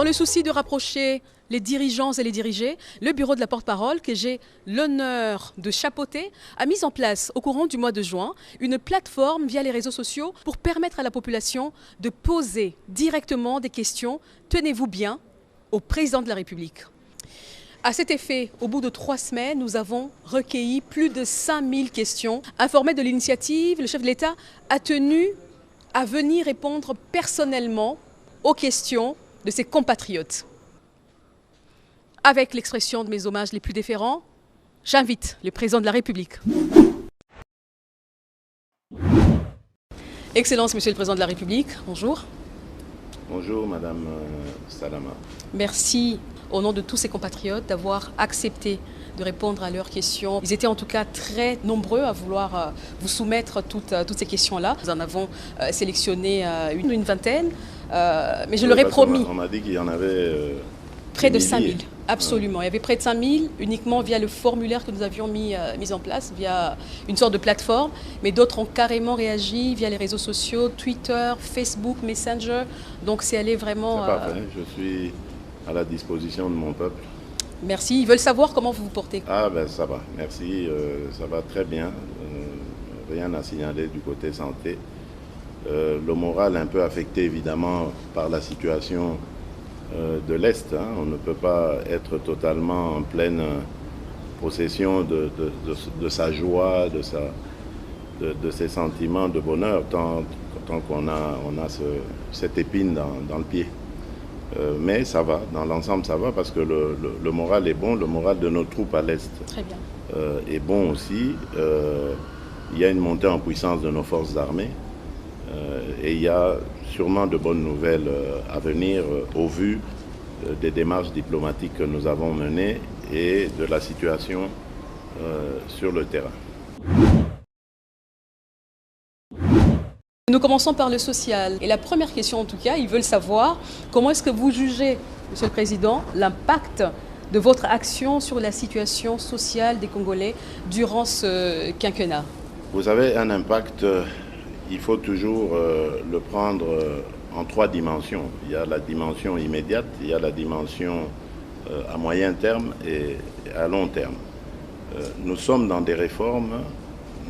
le souci de rapprocher les dirigeants et les dirigés, le bureau de la porte-parole que j'ai l'honneur de chapeauter a mis en place au courant du mois de juin une plateforme via les réseaux sociaux pour permettre à la population de poser directement des questions, tenez-vous bien, au président de la République. À cet effet, au bout de 3 semaines, nous avons recueilli plus de 5000 questions. Informé de l'initiative, le chef de l'État a tenu à venir répondre personnellement aux questions de ses compatriotes. Avec l'expression de mes hommages les plus déférents, j'invite le président de la République. Excellence, Monsieur le Président de la République, bonjour. Bonjour, Madame Salama. Merci au nom de tous ces compatriotes d'avoir accepté de répondre à leurs questions. Ils étaient en tout cas très nombreux à vouloir vous soumettre toutes ces questions-là. Nous en avons sélectionné une vingtaine, mais je leur ai promis. On m'a dit qu'il y en avait près de 5000, absolument. Il y avait près de 5000 uniquement via le formulaire que nous avions mis en place, via une sorte de plateforme. Mais d'autres ont carrément réagi via les réseaux sociaux, Twitter, Facebook, Messenger. Donc c'est allé vraiment... C'est parfait, je suis à la disposition de mon peuple. Merci. Ils veulent savoir comment vous vous portez. Ah ben ça va, merci, ça va très bien. Rien à signaler du côté santé. Le moral un peu affecté évidemment par la situation de l'Est. On ne peut pas être totalement en pleine possession de sa joie, de ses sentiments de bonheur, tant qu'on a cette épine dans le pied. Mais ça va, dans l'ensemble ça va, parce que le moral est bon, le moral de nos troupes à l'Est est bon aussi. Il y a une montée en puissance de nos forces armées et il y a sûrement de bonnes nouvelles à venir au vu des démarches diplomatiques que nous avons menées et de la situation sur le terrain. Nous commençons par le social. Et la première question, en tout cas, ils veulent savoir comment est-ce que vous jugez, Monsieur le Président, l'impact de votre action sur la situation sociale des Congolais durant ce quinquennat. Vous avez un impact, il faut toujours le prendre en 3 dimensions. Il y a la dimension immédiate, il y a la dimension à moyen terme et à long terme. Nous sommes dans des réformes,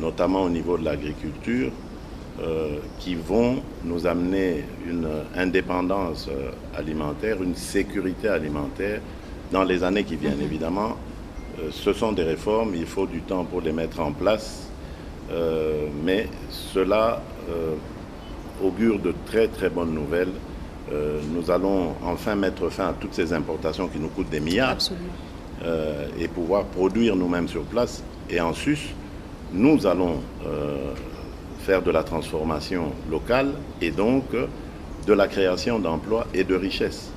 notamment au niveau de l'agriculture, qui vont nous amener une indépendance alimentaire, une sécurité alimentaire dans les années qui viennent. Évidemment, ce sont des réformes, il faut du temps pour les mettre en place, mais cela augure de très très bonnes nouvelles. Nous allons enfin mettre fin à toutes ces importations qui nous coûtent des milliards et pouvoir produire nous-mêmes sur place. Et en sus, nous allons faire de la transformation locale et donc de la création d'emplois et de richesses.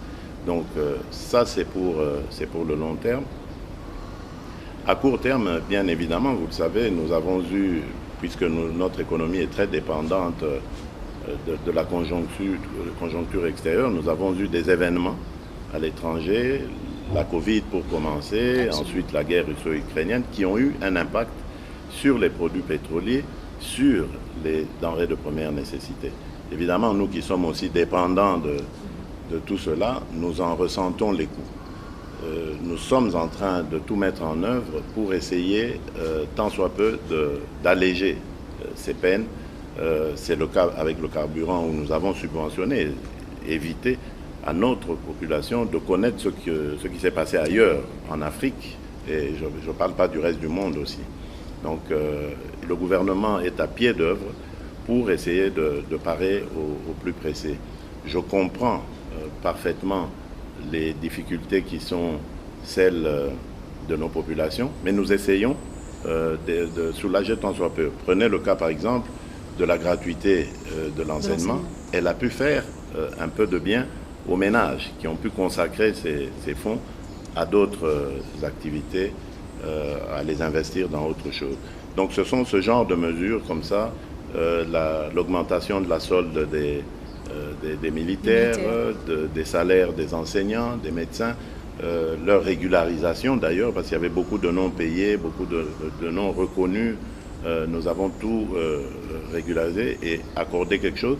Donc ça, c'est pour le long terme. À court terme, bien évidemment, vous le savez, nous avons eu, puisque notre économie est très dépendante de la conjoncture extérieure, nous avons eu des événements à l'étranger, la Covid pour commencer, ensuite la guerre russo-ukrainienne, qui ont eu un impact sur les produits pétroliers, sur les denrées de première nécessité. Évidemment, nous qui sommes aussi dépendants de tout cela, nous en ressentons les coûts. Nous sommes en train de tout mettre en œuvre pour essayer, tant soit peu, d'alléger ces peines. C'est le cas avec le carburant où nous avons subventionné, éviter à notre population de connaître ce qui s'est passé ailleurs, en Afrique, et je ne parle pas du reste du monde aussi. Donc le gouvernement est à pied d'œuvre pour essayer de parer au plus pressé. Je comprends parfaitement les difficultés qui sont celles de nos populations, mais nous essayons de soulager tant soit peu. Prenez le cas par exemple de la gratuité de l'enseignement. Elle a pu faire un peu de bien aux ménages qui ont pu consacrer ces fonds à d'autres activités, à les investir dans autre chose. Donc ce sont ce genre de mesures comme ça, l'augmentation de la solde des militaires, des salaires des enseignants, des médecins, leur régularisation d'ailleurs, parce qu'il y avait beaucoup de non payés, beaucoup de non reconnus. Nous avons tout régularisé et accordé quelque chose.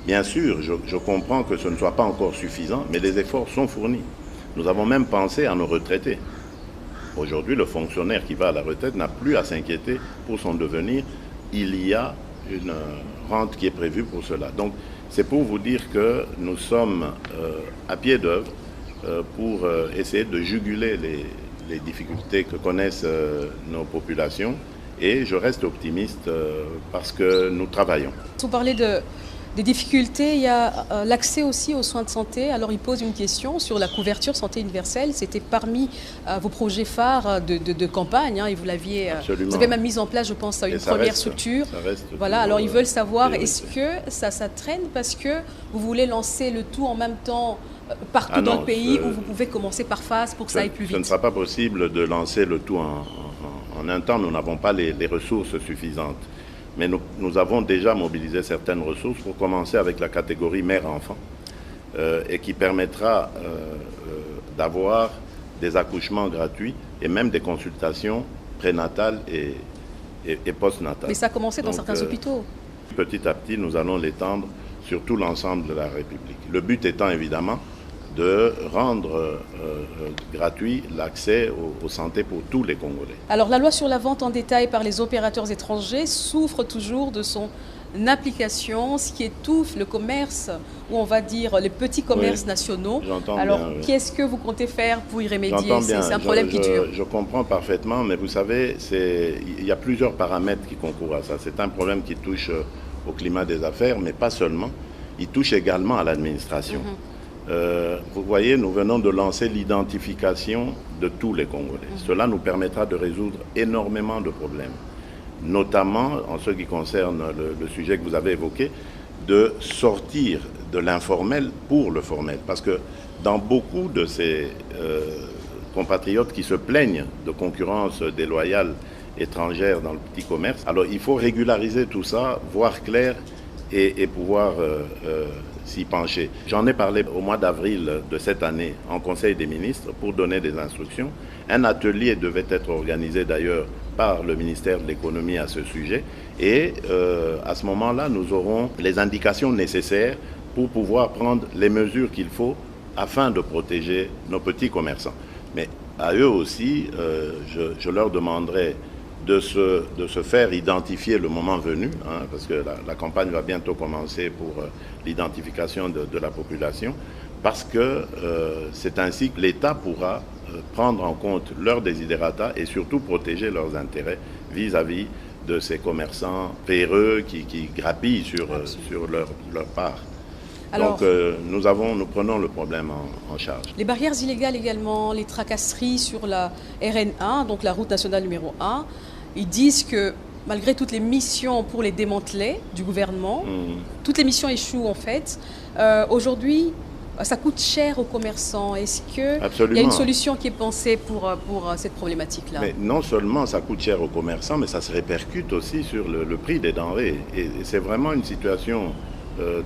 Bien sûr, je comprends que ce ne soit pas encore suffisant, mais les efforts sont fournis. Nous avons même pensé à nos retraités. Aujourd'hui, le fonctionnaire qui va à la retraite n'a plus à s'inquiéter pour son devenir. Il y a une rente qui est prévue pour cela. Donc, c'est pour vous dire que nous sommes à pied d'œuvre pour essayer de juguler les difficultés que connaissent nos populations. Et je reste optimiste parce que nous travaillons. Vous parlez des difficultés, il y a l'accès aussi aux soins de santé. Alors il pose une question sur la couverture santé universelle. C'était parmi vos projets phares de campagne, hein, et vous avez même mis en place, je pense, une première structure. Voilà, alors ils veulent savoir, est-ce que ça traîne parce que vous voulez lancer le tout en même temps partout dans le pays, ou vous pouvez commencer par phase pour que ça aille plus vite? Ce ne sera pas possible de lancer le tout en un temps. Nous n'avons pas les ressources suffisantes. Mais nous avons déjà mobilisé certaines ressources pour commencer avec la catégorie mère-enfant et qui permettra d'avoir des accouchements gratuits et même des consultations prénatales et postnatales. Mais ça a commencé dans certains hôpitaux. Petit à petit, nous allons l'étendre sur tout l'ensemble de la République. Le but étant évidemment de rendre gratuit l'accès aux santé pour tous les Congolais. Alors la loi sur la vente en détail par les opérateurs étrangers souffre toujours de son application, ce qui étouffe le commerce, ou on va dire les petits commerces nationaux. Alors qu'est-ce que vous comptez faire pour y remédier? C'est un problème qui dure. Je comprends parfaitement, mais vous savez, il y a plusieurs paramètres qui concourent à ça. C'est un problème qui touche au climat des affaires, mais pas seulement. Il touche également à l'administration. Vous voyez, nous venons de lancer l'identification de tous les Congolais. Cela nous permettra de résoudre énormément de problèmes, notamment en ce qui concerne le sujet que vous avez évoqué, de sortir de l'informel pour le formel. Parce que dans beaucoup de ces compatriotes qui se plaignent de concurrence déloyale étrangère dans le petit commerce, alors il faut régulariser tout ça, voir clair et pouvoir s'y pencher. J'en ai parlé au mois d'avril de cette année en Conseil des ministres pour donner des instructions. Un atelier devait être organisé d'ailleurs par le ministère de l'économie à ce sujet et à ce moment-là, nous aurons les indications nécessaires pour pouvoir prendre les mesures qu'il faut afin de protéger nos petits commerçants. Mais à eux aussi, je leur demanderai de se faire identifier le moment venu, hein, parce que la campagne va bientôt commencer pour l'identification de la population, parce que c'est ainsi que l'État pourra prendre en compte leurs desiderata et surtout protéger leurs intérêts vis-à-vis de ces commerçants véreux qui grappillent sur leur part. Alors, donc nous prenons le problème en charge. Les barrières illégales également, les tracasseries sur la RN1, donc la route nationale numéro 1, ils disent que malgré toutes les missions pour les démanteler du gouvernement, toutes les missions échouent en fait. Aujourd'hui, ça coûte cher aux commerçants. Est-ce qu'il y a une solution qui est pensée pour cette problématique-là? Mais non seulement ça coûte cher aux commerçants, mais ça se répercute aussi sur le prix des denrées. Et c'est vraiment une situation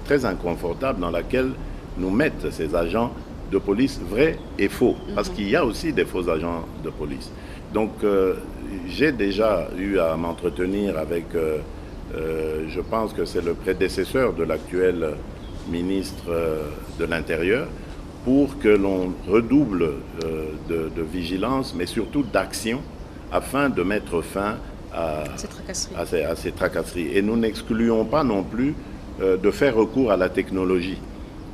très inconfortable dans laquelle nous mettent ces agents de police vrais et faux. Parce qu'il y a aussi des faux agents de police. Donc j'ai déjà eu à m'entretenir avec, je pense que c'est le prédécesseur de l'actuel ministre de l'Intérieur, pour que l'on redouble de vigilance, mais surtout d'action, afin de mettre fin à ces tracasseries. Et nous n'excluons pas non plus de faire recours à la technologie.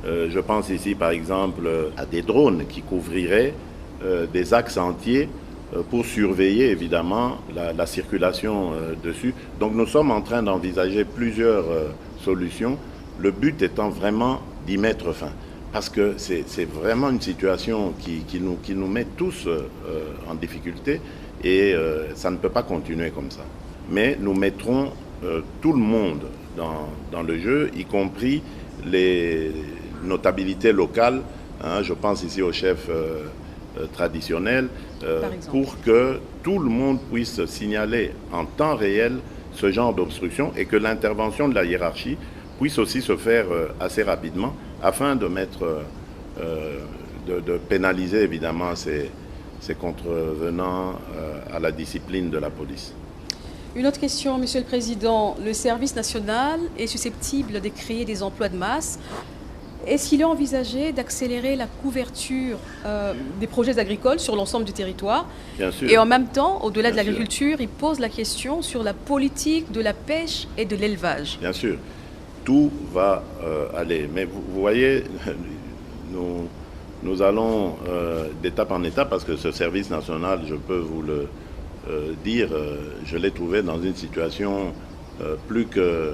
Je pense ici par exemple à des drones qui couvriraient des axes entiers pour surveiller évidemment la circulation dessus. Donc nous sommes en train d'envisager plusieurs solutions, le but étant vraiment d'y mettre fin. Parce que c'est vraiment une situation qui nous met tous en difficulté et ça ne peut pas continuer comme ça. Mais nous mettrons tout le monde dans le jeu, y compris les notabilités locales. Hein, je pense ici au chef traditionnel, pour que tout le monde puisse signaler en temps réel ce genre d'obstruction et que l'intervention de la hiérarchie puisse aussi se faire assez rapidement afin de de pénaliser évidemment ces contrevenants à la discipline de la police. Une autre question, Monsieur le Président. Le service national est susceptible de créer des emplois de masse. Est-ce qu'il est envisagé d'accélérer la couverture des projets agricoles sur l'ensemble du territoire? Bien sûr. Et en même temps, au-delà de Bien sûr. l'agriculture, il pose la question sur la politique de la pêche et de l'élevage. Bien sûr, tout va aller. Mais vous voyez, nous allons d'étape en étape parce que ce service national, je peux vous le dire, je l'ai trouvé dans une situation plus que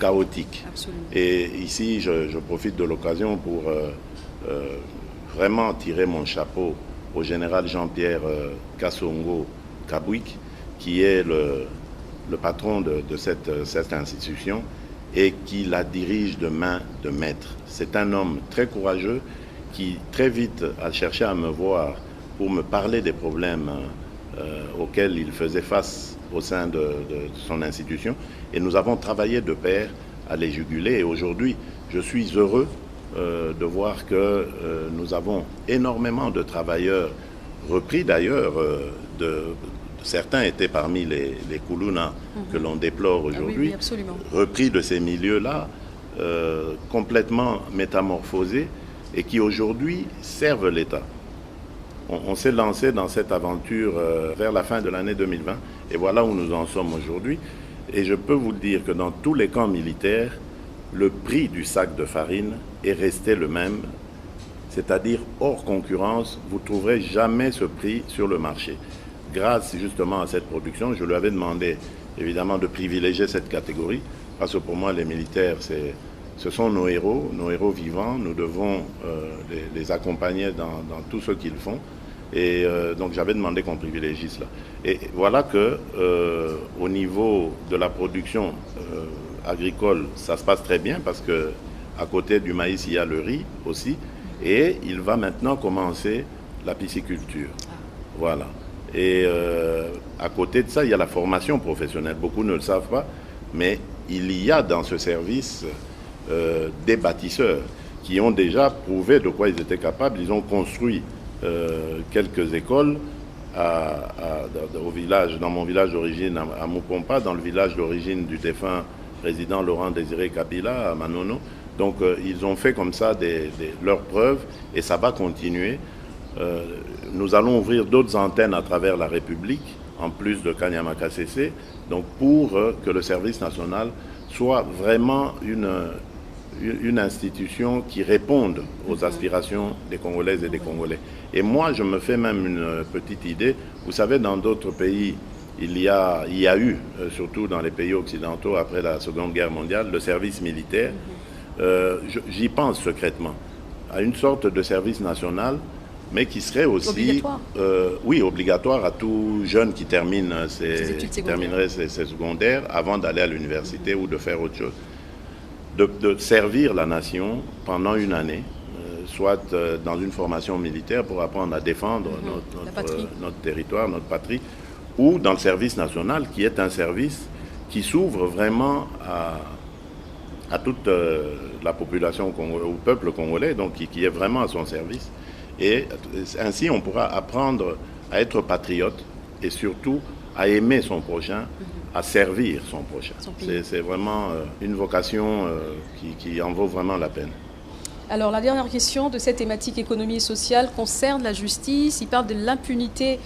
chaotique. Absolument. Et ici, je profite de l'occasion pour vraiment tirer mon chapeau au général Jean-Pierre Kassongo Kabouik, qui est le patron de cette institution et qui la dirige de main de maître. C'est un homme très courageux qui très vite a cherché à me voir pour me parler des problèmes auxquels il faisait face au sein de son institution. Et nous avons travaillé de pair à les juguler. Et aujourd'hui, je suis heureux de voir que nous avons énormément de travailleurs repris d'ailleurs. Certains étaient parmi les Koulouna que l'on déplore aujourd'hui, repris de ces milieux-là, complètement métamorphosés et qui aujourd'hui servent l'État. On s'est lancé dans cette aventure vers la fin de l'année 2020 et voilà où nous en sommes aujourd'hui. Et je peux vous dire que dans tous les camps militaires, le prix du sac de farine est resté le même, c'est-à-dire hors concurrence, vous ne trouverez jamais ce prix sur le marché. Grâce justement à cette production, je lui avais demandé évidemment de privilégier cette catégorie parce que pour moi les militaires ce sont nos héros vivants, nous devons les accompagner dans tout ce qu'ils font. Et donc j'avais demandé qu'on privilégie cela. Et voilà que au niveau de la production agricole, ça se passe très bien parce que à côté du maïs, il y a le riz aussi. Et il va maintenant commencer la pisciculture. Voilà. Et à côté de ça, il y a la formation professionnelle. Beaucoup ne le savent pas, mais il y a dans ce service des bâtisseurs qui ont déjà prouvé de quoi ils étaient capables. Ils ont construit quelques écoles au village, dans mon village d'origine à Mupompa, dans le village d'origine du défunt président Laurent Désiré Kabila à Manono. Donc ils ont fait comme ça leurs preuves et ça va continuer. Nous allons ouvrir d'autres antennes à travers la République, en plus de Kanyama-KCC, donc pour que le service national soit vraiment une institution qui réponde aux aspirations des Congolaises et des Congolais. Et moi, je me fais même une petite idée. Vous savez, dans d'autres pays, il y a eu, surtout dans les pays occidentaux, après la Seconde Guerre mondiale, le service militaire. J'y pense secrètement, à une sorte de service national, mais qui serait aussi obligatoire. Oui, obligatoire à tout jeune qui terminerait ses secondaires avant d'aller à l'université ou de faire autre chose. De servir la nation pendant une année, soit dans une formation militaire pour apprendre à défendre notre territoire, notre patrie, ou dans le service national, qui est un service qui s'ouvre vraiment à toute la population congolaise, au peuple congolais, donc qui est vraiment à son service. Et ainsi, on pourra apprendre à être patriote et surtout à aimer son prochain, à servir son prochain. C'est vraiment une vocation qui en vaut vraiment la peine. Alors la dernière question de cette thématique économie et sociale concerne la justice. Il parle de l'impunité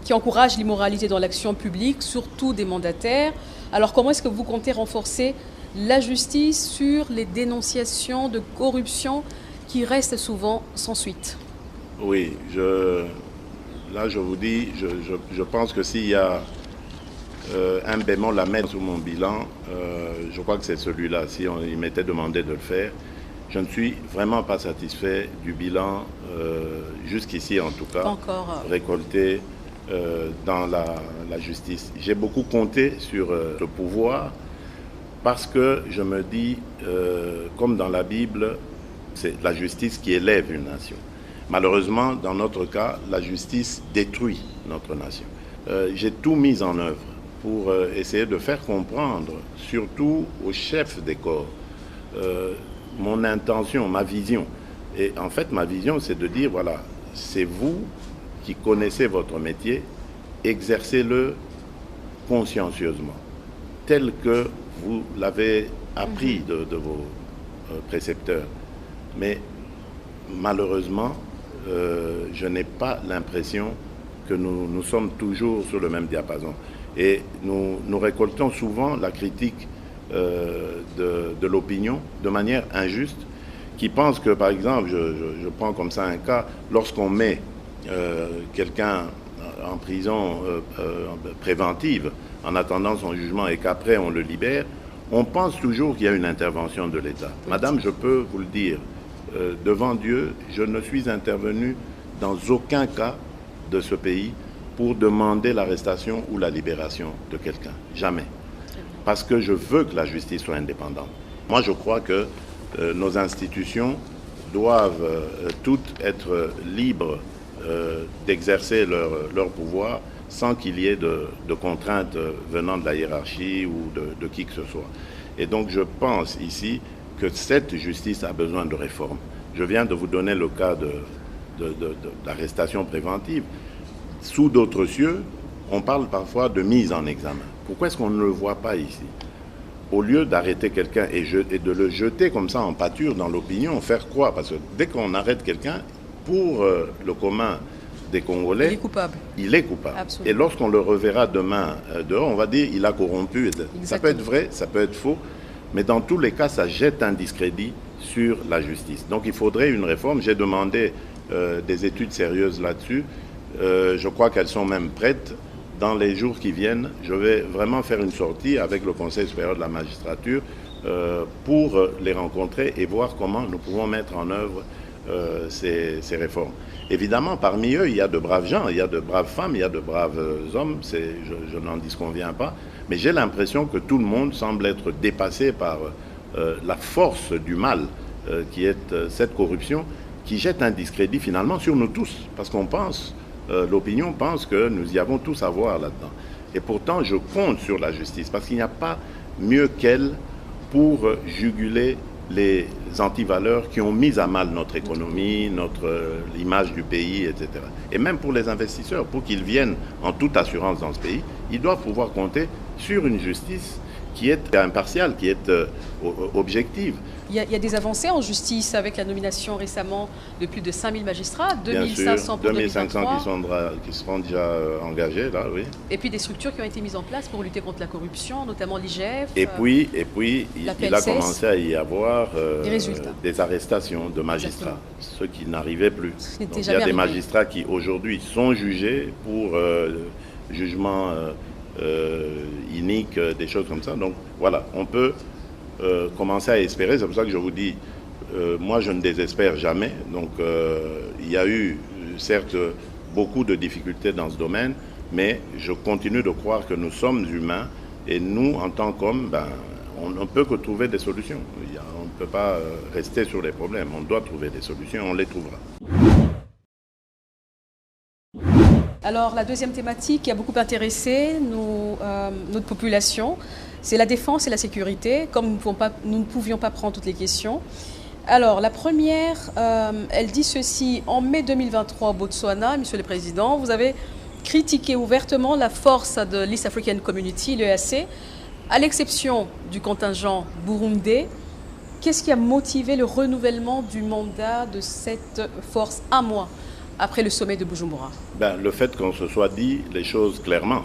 qui encourage l'immoralité dans l'action publique, surtout des mandataires. Alors comment est-ce que vous comptez renforcer la justice sur les dénonciations de corruption qui restent souvent sans suite? Oui, là je vous dis, je pense que s'il y a un bémol à mettre sur mon bilan, je crois que c'est celui-là. Si il m'était demandé de le faire, je ne suis vraiment pas satisfait du bilan, jusqu'ici en tout cas, récolté dans la justice. J'ai beaucoup compté sur le pouvoir parce que je me dis, comme dans la Bible, c'est la justice qui élève une nation. Malheureusement, dans notre cas, la justice détruit notre nation. J'ai tout mis en œuvre pour essayer de faire comprendre, surtout aux chefs des corps, mon intention, ma vision. Et en fait, ma vision, c'est de dire, voilà, c'est vous qui connaissez votre métier, exercez-le consciencieusement, tel que vous l'avez appris de vos précepteurs. Mais malheureusement, je n'ai pas l'impression que nous sommes toujours sur le même diapason. Et nous récoltons souvent la critique de l'opinion de manière injuste, qui pense que, par exemple, je prends comme ça un cas, lorsqu'on met quelqu'un en prison préventive en attendant son jugement et qu'après on le libère, on pense toujours qu'il y a une intervention de l'État. Madame, je peux vous le dire, devant Dieu, je ne suis intervenu dans aucun cas de ce pays pour demander l'arrestation ou la libération de quelqu'un. Jamais. Parce que je veux que la justice soit indépendante. Moi, je crois que nos institutions doivent toutes être libres d'exercer leur pouvoir sans qu'il y ait de contraintes venant de la hiérarchie ou de qui que ce soit. Et donc je pense ici que cette justice a besoin de réforme. Je viens de vous donner le cas d'arrestation préventive. Sous d'autres cieux, on parle parfois de mise en examen. Pourquoi est-ce qu'on ne le voit pas ici? Au lieu d'arrêter quelqu'un et de le jeter comme ça en pâture dans l'opinion, faire quoi? Parce que dès qu'on arrête quelqu'un, pour le commun des Congolais, il est coupable. Il est coupable. Absolument. Et lorsqu'on le reverra demain dehors, on va dire il a corrompu. Exactement. Ça peut être vrai, ça peut être faux, mais dans tous les cas, ça jette un discrédit sur la justice. Donc il faudrait une réforme. J'ai demandé des études sérieuses là-dessus. Je crois qu'elles sont même prêtes. Dans les jours qui viennent, je vais vraiment faire une sortie avec le Conseil supérieur de la magistrature pour les rencontrer et voir comment nous pouvons mettre en œuvre ces réformes. Évidemment, parmi eux, il y a de braves gens, il y a de braves femmes, il y a de braves hommes, je n'en disconviens pas, mais j'ai l'impression que tout le monde semble être dépassé par la force du mal qui est cette corruption, qui jette un discrédit finalement sur nous tous, parce qu'on pense, l'opinion pense que nous y avons tous à voir là-dedans. Et pourtant, je compte sur la justice, parce qu'il n'y a pas mieux qu'elle pour juguler les antivaleurs qui ont mis à mal notre économie, l'image du pays, etc. Et même pour les investisseurs, pour qu'ils viennent en toute assurance dans ce pays, ils doivent pouvoir compter sur une justice qui est impartiale, qui est objective. Il y a des avancées en justice avec la nomination récemment de plus de 5000 magistrats, 2500 pour 2500 qui seront déjà engagés, là, oui. Et puis des structures qui ont été mises en place pour lutter contre la corruption, notamment l'IGF. Et puis il a commencé à y avoir des arrestations de magistrats, ceux qui n'arrivaient plus. Donc, il y a des magistrats qui aujourd'hui sont jugés pour jugement inique, des choses comme ça. Donc voilà, on peut commencer à espérer. C'est pour ça que je vous dis, moi je ne désespère jamais. Donc il y a eu certes beaucoup de difficultés dans ce domaine, mais je continue de croire que nous sommes humains et nous, en tant qu'hommes, on ne peut que trouver des solutions. On ne peut pas rester sur les problèmes. On doit trouver des solutions, on les trouvera. Alors la deuxième thématique qui a beaucoup intéressé notre population, c'est la défense et la sécurité, comme nous ne pouvions pas prendre toutes les questions. Alors la première, elle dit ceci: en mai 2023 au Botswana, Monsieur le Président, vous avez critiqué ouvertement la force de l'East African Community, l'EAC, à l'exception du contingent burundais. Qu'est-ce qui a motivé le renouvellement du mandat de cette force un mois après le sommet de Bujumbura? Le fait qu'on se soit dit les choses clairement.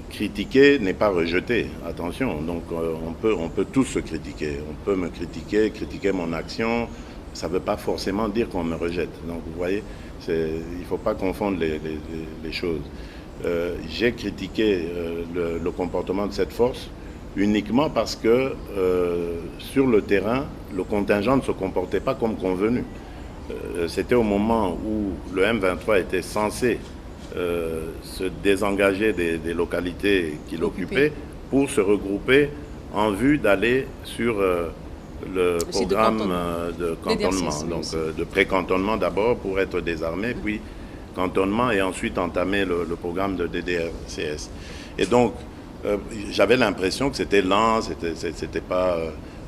Critiquer n'est pas rejeter, attention. Donc on peut tous se critiquer. On peut me critiquer mon action. Ça ne veut pas forcément dire qu'on me rejette. Donc vous voyez, il ne faut pas confondre les choses. J'ai critiqué le comportement de cette force uniquement parce que sur le terrain, le contingent ne se comportait pas comme convenu. C'était au moment où le M23 était censé se désengager des localités qu'il occupait pour se regrouper en vue d'aller sur le programme de cantonnement, donc de pré-cantonnement d'abord pour être désarmé, puis cantonnement et ensuite entamer le programme de DDRCS. Et donc j'avais l'impression que c'était lent, c'était pas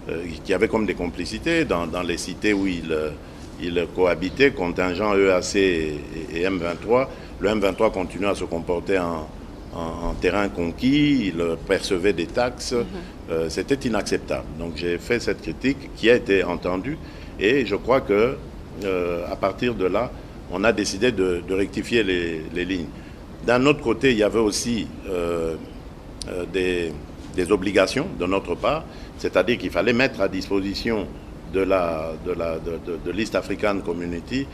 qu'il y avait comme des complicités dans les cités où ils cohabitaient, contingent EAC et M23. Le M23 continue à se comporter en terrain conquis, ils percevaient des taxes. C'était inacceptable. Donc j'ai fait cette critique qui a été entendue et je crois que à partir de là, on a décidé de rectifier les lignes. D'un autre côté, il y avait aussi des obligations de notre part, c'est-à-dire qu'il fallait mettre à disposition de l'East African Community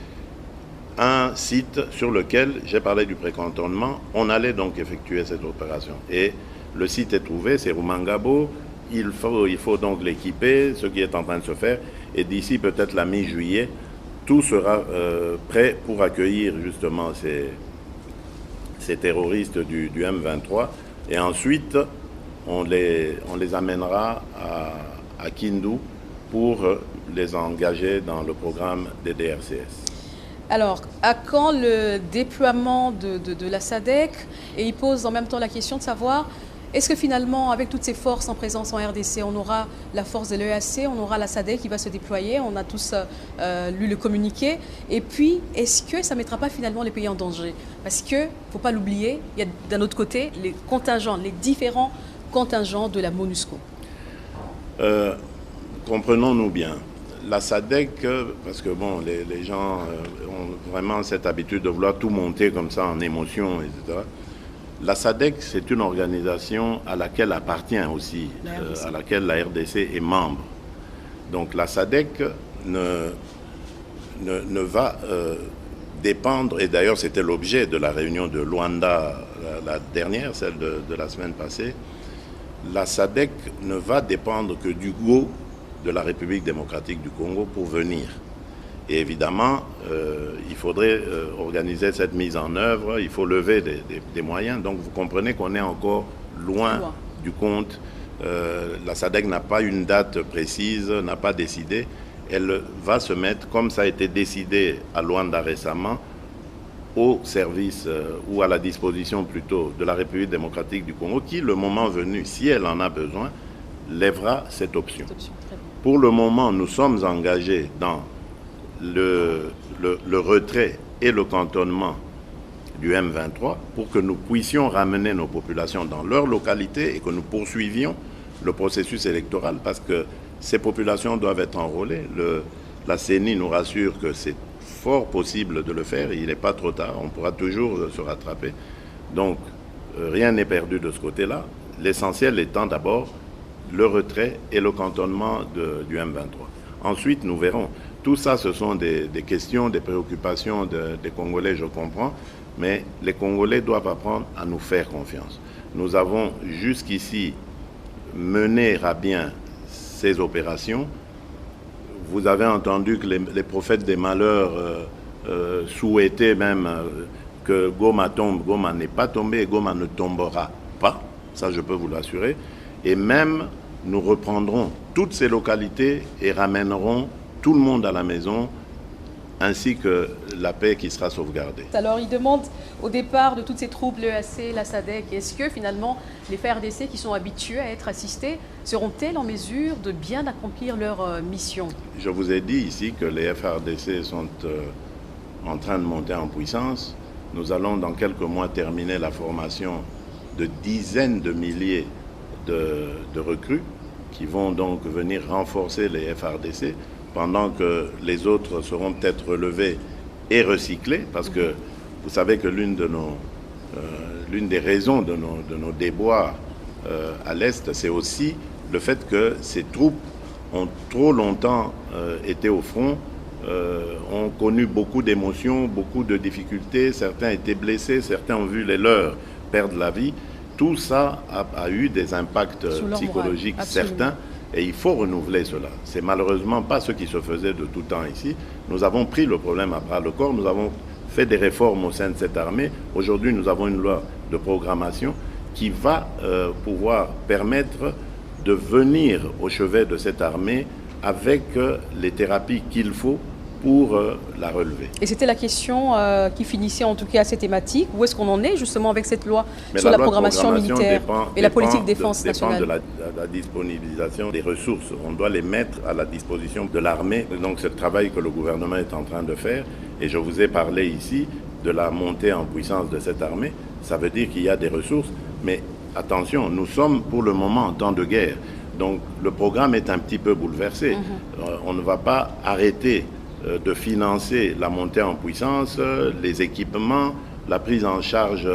un site sur lequel, j'ai parlé du précantonnement, on allait donc effectuer cette opération. Et le site est trouvé, c'est Rumangabo, il faut donc l'équiper, ce qui est en train de se faire, et d'ici peut-être la mi-juillet, tout sera prêt pour accueillir justement ces terroristes du M23, et ensuite on les amènera à Kindu pour les engager dans le programme des DRCS. Alors, à quand le déploiement de la SADC? Et il pose en même temps la question de savoir, est-ce que finalement, avec toutes ces forces en présence en RDC, on aura la force de l'EAC, on aura la SADC qui va se déployer, on a tous lu le communiqué. Et puis, est-ce que ça ne mettra pas finalement les pays en danger? Parce qu'il ne faut pas l'oublier, il y a d'un autre côté les contingents, les différents contingents de la MONUSCO. Comprenons-nous bien. La SADC, parce que bon, les gens ont vraiment cette habitude de vouloir tout monter comme ça en émotion, etc. La SADC, c'est une organisation à laquelle appartient aussi, à laquelle la RDC est membre. Donc la SADC ne va dépendre, et d'ailleurs c'était l'objet de la réunion de Luanda, la dernière, celle de la semaine passée, la SADC ne va dépendre que du go de la République démocratique du Congo pour venir. Et évidemment, il faudrait organiser cette mise en œuvre, il faut lever des moyens. Donc vous comprenez qu'on est encore loin du compte. La SADC n'a pas une date précise, n'a pas décidé. Elle va se mettre, comme ça a été décidé à Luanda récemment, au service ou à la disposition plutôt de la République démocratique du Congo, qui, le moment venu, si elle en a besoin, lèvera cette option. Pour le moment, nous sommes engagés dans le retrait et le cantonnement du M23 pour que nous puissions ramener nos populations dans leur localité et que nous poursuivions le processus électoral parce que ces populations doivent être enrôlées. La CENI nous rassure que c'est fort possible de le faire, il n'est pas trop tard, on pourra toujours se rattraper. Donc, rien n'est perdu de ce côté-là. L'essentiel étant d'abord le retrait et le cantonnement du M23. Ensuite, nous verrons. Tout ça, ce sont des questions, des préoccupations des Congolais, je comprends, mais les Congolais doivent apprendre à nous faire confiance. Nous avons jusqu'ici mené à bien ces opérations. Vous avez entendu que les prophètes des malheurs souhaitaient même que Goma tombe. Goma n'est pas tombé et Goma ne tombera pas. Ça, je peux vous l'assurer. Et même, nous reprendrons toutes ces localités et ramènerons tout le monde à la maison, ainsi que la paix qui sera sauvegardée. Alors, il demande au départ de toutes ces troupes, l'EAC, la SADC, est-ce que finalement les FARDC qui sont habitués à être assistés seront-elles en mesure de bien accomplir leur mission? Je vous ai dit ici que les FARDC sont en train de monter en puissance. Nous allons dans quelques mois terminer la formation de dizaines de milliers de recrues qui vont donc venir renforcer les FARDC pendant que les autres seront peut-être relevés et recyclés parce que vous savez que l'une des raisons de nos déboires à l'Est, c'est aussi le fait que ces troupes ont trop longtemps été au front, ont connu beaucoup d'émotions, beaucoup de difficultés, certains étaient blessés, certains ont vu les leurs perdre la vie. Tout ça a eu des impacts psychologiques certains et il faut renouveler cela. C'est malheureusement pas ce qui se faisait de tout temps ici. Nous avons pris le problème à bras le corps, nous avons fait des réformes au sein de cette armée. Aujourd'hui, nous avons une loi de programmation qui va pouvoir permettre de venir au chevet de cette armée avec les thérapies qu'il faut pour la relever. Et c'était la question qui finissait en tout cas à cette thématique. Où est-ce qu'on en est justement avec cette loi sur la programmation militaire et la politique de défense nationale? Dépend de la disponibilisation des ressources. On doit les mettre à la disposition de l'armée. Donc c'est le travail que le gouvernement est en train de faire. Et je vous ai parlé ici de la montée en puissance de cette armée, ça veut dire qu'il y a des ressources. Mais attention, nous sommes pour le moment en temps de guerre. Donc le programme est un petit peu bouleversé. On ne va pas arrêter de financer la montée en puissance, les équipements, la prise en charge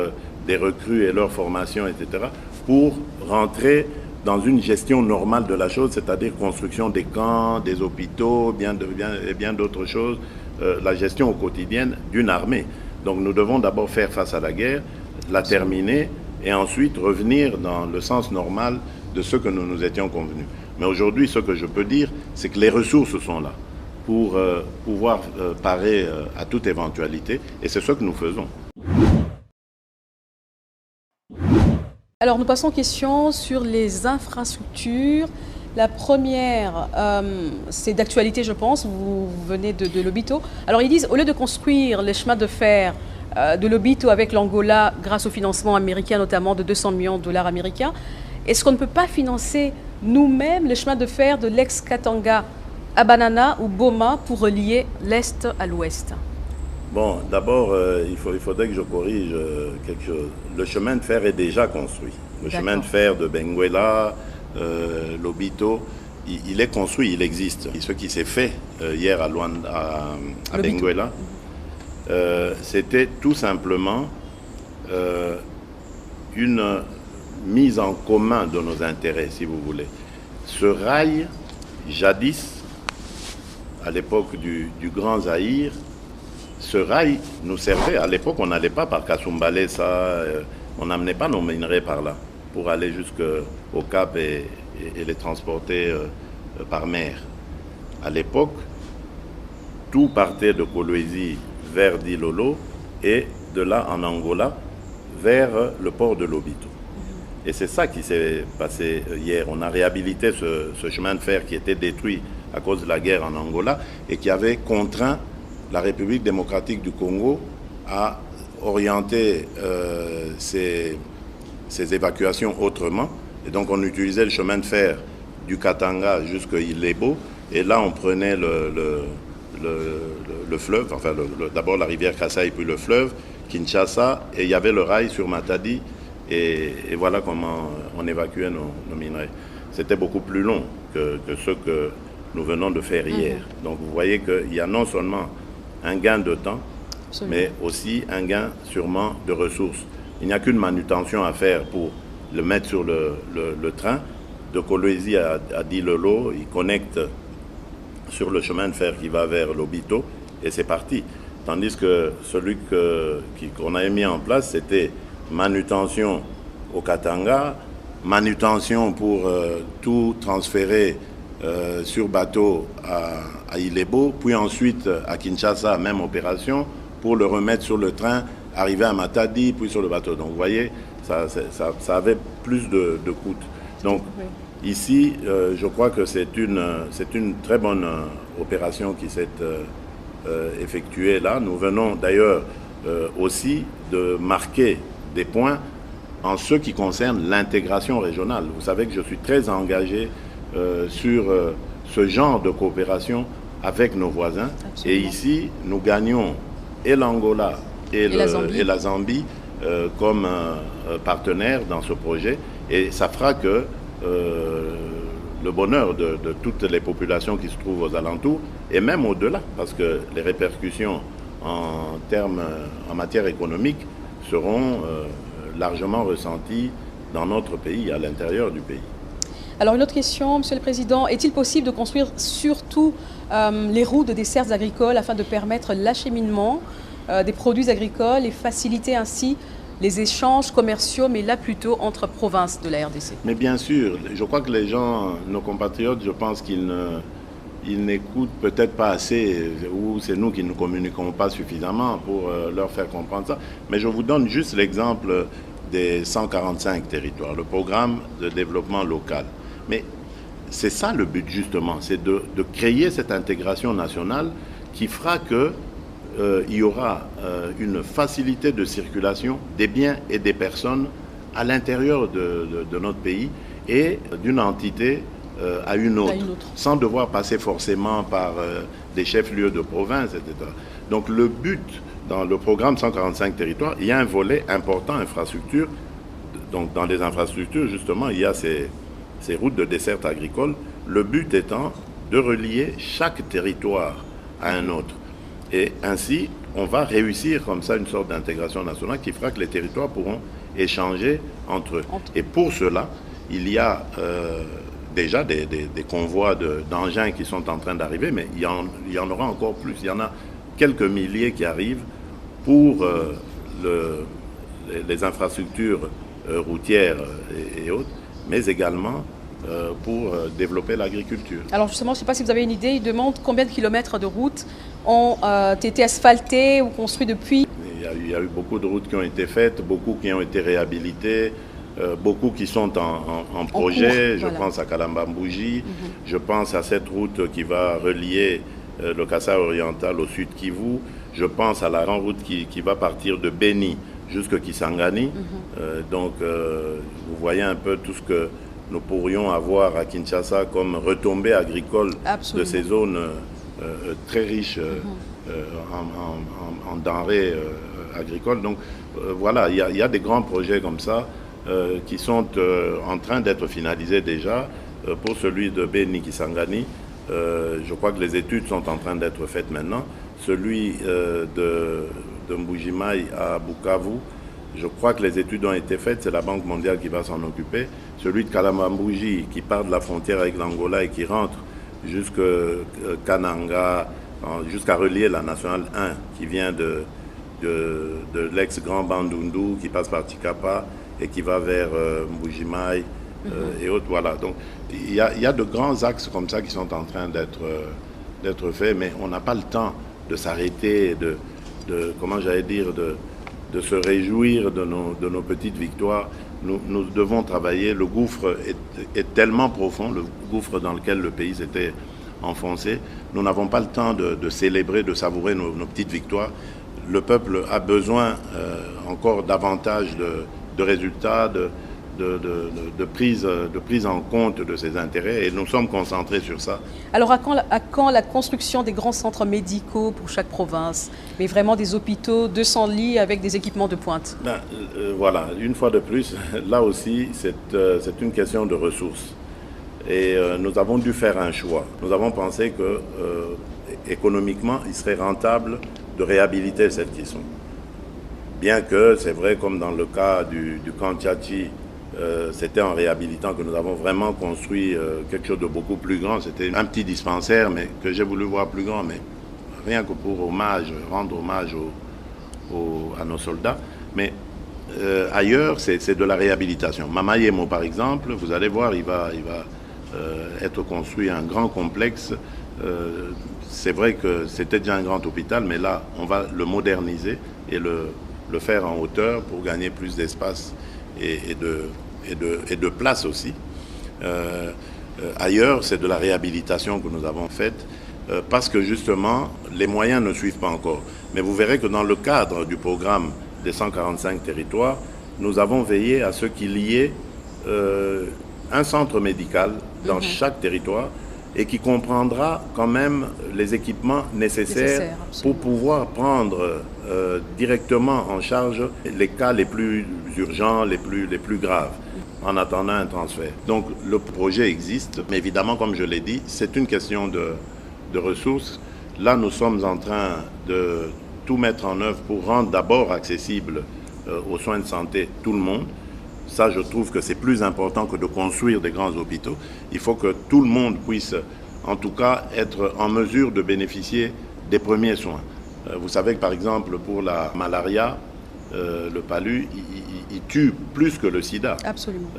des recrues et leur formation, etc., pour rentrer dans une gestion normale de la chose, c'est-à-dire construction des camps, des hôpitaux, bien d'autres choses, la gestion au quotidien d'une armée. Donc nous devons d'abord faire face à la guerre, la terminer et ensuite revenir dans le sens normal de ce que nous nous étions convenus. Mais aujourd'hui, ce que je peux dire, c'est que les ressources sont là pour pouvoir parer à toute éventualité, et c'est ce que nous faisons. Alors nous passons aux questions sur les infrastructures. La première, c'est d'actualité, je pense, vous venez de Lobito. Alors ils disent, au lieu de construire les chemins de fer de Lobito avec l'Angola grâce au financement américain, notamment de 200 millions de dollars américains, est-ce qu'on ne peut pas financer nous-mêmes les chemins de fer de l'ex-Katanga à Banana ou Boma pour relier l'Est à l'Ouest? Bon, d'abord, il faudrait que je corrige quelque chose. Le chemin de fer est déjà construit. Le chemin de fer de Benguela, Lobito, il est construit, il existe. Et ce qui s'est fait hier à Benguela, c'était tout simplement une mise en commun de nos intérêts, si vous voulez. Ce rail, jadis, à l'époque du Grand Zaïre, ce rail nous servait. À l'époque, on n'allait pas par Kasumbalesa, on n'amenait pas nos minerais par là pour aller jusqu'au Cap et les transporter par mer. À l'époque, tout partait de Kolwezi vers Dilolo et de là en Angola vers le port de Lobito. Et c'est ça qui s'est passé hier. On a réhabilité ce chemin de fer qui était détruit à cause de la guerre en Angola et qui avait contraint la République démocratique du Congo à orienter ses évacuations autrement. Et donc on utilisait le chemin de fer du Katanga jusqu'à Ilebo. Et là on prenait le fleuve, enfin d'abord la rivière Kasaï puis le fleuve, Kinshasa, et il y avait le rail sur Matadi. Et voilà comment on évacuait nos minerais. C'était beaucoup plus long que ce que nous venons de faire hier. Donc vous voyez qu'il y a non seulement un gain de temps, mais aussi un gain sûrement de ressources. Il n'y a qu'une manutention à faire pour le mettre sur le train. De Kolwezi à Dilolo, il connecte sur le chemin de fer qui va vers Lobito et c'est parti. Tandis que celui qu'on avait mis en place, c'était manutention au Katanga, manutention pour tout transférer sur bateau à Ilebo, puis ensuite à Kinshasa, même opération, pour le remettre sur le train, arriver à Matadi, puis sur le bateau. Donc vous voyez, ça avait plus de coûts. Donc ici, je crois que c'est une très bonne opération qui s'est effectuée là. Nous venons d'ailleurs aussi de marquer des points en ce qui concerne l'intégration régionale. Vous savez que je suis très engagé sur ce genre de coopération avec nos voisins. Absolument. Et ici, nous gagnons et l'Angola et la Zambie comme partenaires dans ce projet. Et ça fera que le bonheur de toutes les populations qui se trouvent aux alentours, et même au-delà, parce que les répercussions en matière économique seront largement ressenties dans notre pays, à l'intérieur du pays. Alors une autre question, Monsieur le Président, est-il possible de construire surtout les routes de dessertes agricoles afin de permettre l'acheminement des produits agricoles et faciliter ainsi les échanges commerciaux, mais là plutôt entre provinces de la RDC? Mais bien sûr, je crois que les gens, nos compatriotes, je pense qu'ils n'écoutent peut-être pas assez, ou c'est nous qui ne communiquons pas suffisamment pour leur faire comprendre ça. Mais je vous donne juste l'exemple des 145 territoires, le programme de développement local. Mais c'est ça le but justement, c'est de créer cette intégration nationale qui fera que il y aura une facilité de circulation des biens et des personnes à l'intérieur de notre pays et d'une entité à une autre, sans devoir passer forcément par des chefs-lieux de province, etc. Donc le but, dans le programme 145 territoires, il y a un volet important, infrastructure. Donc dans les infrastructures, justement, il y a ces routes de desserte agricole. Le but étant de relier chaque territoire à un autre. Et ainsi, on va réussir comme ça une sorte d'intégration nationale qui fera que les territoires pourront échanger entre eux. Et pour cela, il y a déjà des convois d'engins qui sont en train d'arriver, mais il y en aura encore plus. Il y en a quelques milliers qui arrivent pour les infrastructures routières et autres, mais également pour développer l'agriculture. Alors justement, je ne sais pas si vous avez une idée, il demande combien de kilomètres de routes ont été asphaltés ou construits depuis. Il y a eu beaucoup de routes qui ont été faites, beaucoup qui ont été réhabilitées, beaucoup qui sont en projet. Je pense à Kalamba-Mbouji, je pense à cette route qui va relier le Kasaï oriental au sud Kivu, je pense à la grande route qui va partir de Beni jusqu'à Kisangani. Donc vous voyez un peu tout ce que nous pourrions avoir à Kinshasa comme retombées agricoles de ces zones très riches en denrées agricoles. Donc voilà, il y a des grands projets comme ça qui sont en train d'être finalisés déjà. Pour celui de Beni Kisangani, je crois que les études sont en train d'être faites maintenant. Celui de Mbujimai à Bukavu, je crois que les études ont été faites, c'est la Banque mondiale qui va s'en occuper. Celui de Kalamba-Mbouji qui part de la frontière avec l'Angola et qui rentre jusqu'à Kananga, jusqu'à relier la nationale 1 qui vient de l'ex-Grand Bandundu, qui passe par Tikapa et qui va vers Mbujimai et autres. Voilà. Donc il y a de grands axes comme ça qui sont en train d'être faits, mais on n'a pas le temps de s'arrêter, comment j'allais dire, de se réjouir de nos petites victoires. Nous devons travailler. Le gouffre est tellement profond, le gouffre dans lequel le pays s'était enfoncé. Nous n'avons pas le temps de célébrer, de savourer nos petites victoires. Le peuple a besoin encore davantage de résultats, de prise en compte de ses intérêts, et nous sommes concentrés sur ça. Alors à quand la construction des grands centres médicaux pour chaque province, mais vraiment des hôpitaux, 200 lits avec des équipements de pointe? Voilà, une fois de plus, là aussi c'est une question de ressources, et nous avons dû faire un choix. Nous avons pensé que économiquement il serait rentable de réhabiliter celles qui sont. Bien que c'est vrai, comme dans le cas du camp Tchatchi, c'était en réhabilitant que nous avons vraiment construit quelque chose de beaucoup plus grand. C'était un petit dispensaire, mais que j'ai voulu voir plus grand, mais rien que pour rendre hommage à nos soldats. Mais ailleurs, c'est de la réhabilitation. Mamayemo, par exemple, vous allez voir, il va être construit un grand complexe. C'est vrai que c'était déjà un grand hôpital, mais là, on va le moderniser et le faire en hauteur pour gagner plus d'espace et de place aussi. Ailleurs, c'est de la réhabilitation que nous avons faite parce que justement, les moyens ne suivent pas encore. Mais vous verrez que dans le cadre du programme des 145 territoires, nous avons veillé à ce qu'il y ait un centre médical dans chaque territoire et qui comprendra quand même les équipements nécessaires pour pouvoir prendre directement en charge les cas les plus urgents, les plus graves, en attendant un transfert. Donc le projet existe, mais évidemment, comme je l'ai dit, c'est une question de ressources. Là, nous sommes en train de tout mettre en œuvre pour rendre d'abord accessible aux soins de santé tout le monde. Ça, je trouve que c'est plus important que de construire des grands hôpitaux. Il faut que tout le monde puisse, en tout cas, être en mesure de bénéficier des premiers soins. Vous savez que, par exemple, pour la malaria, le palu, il tue plus que le sida. Absolument.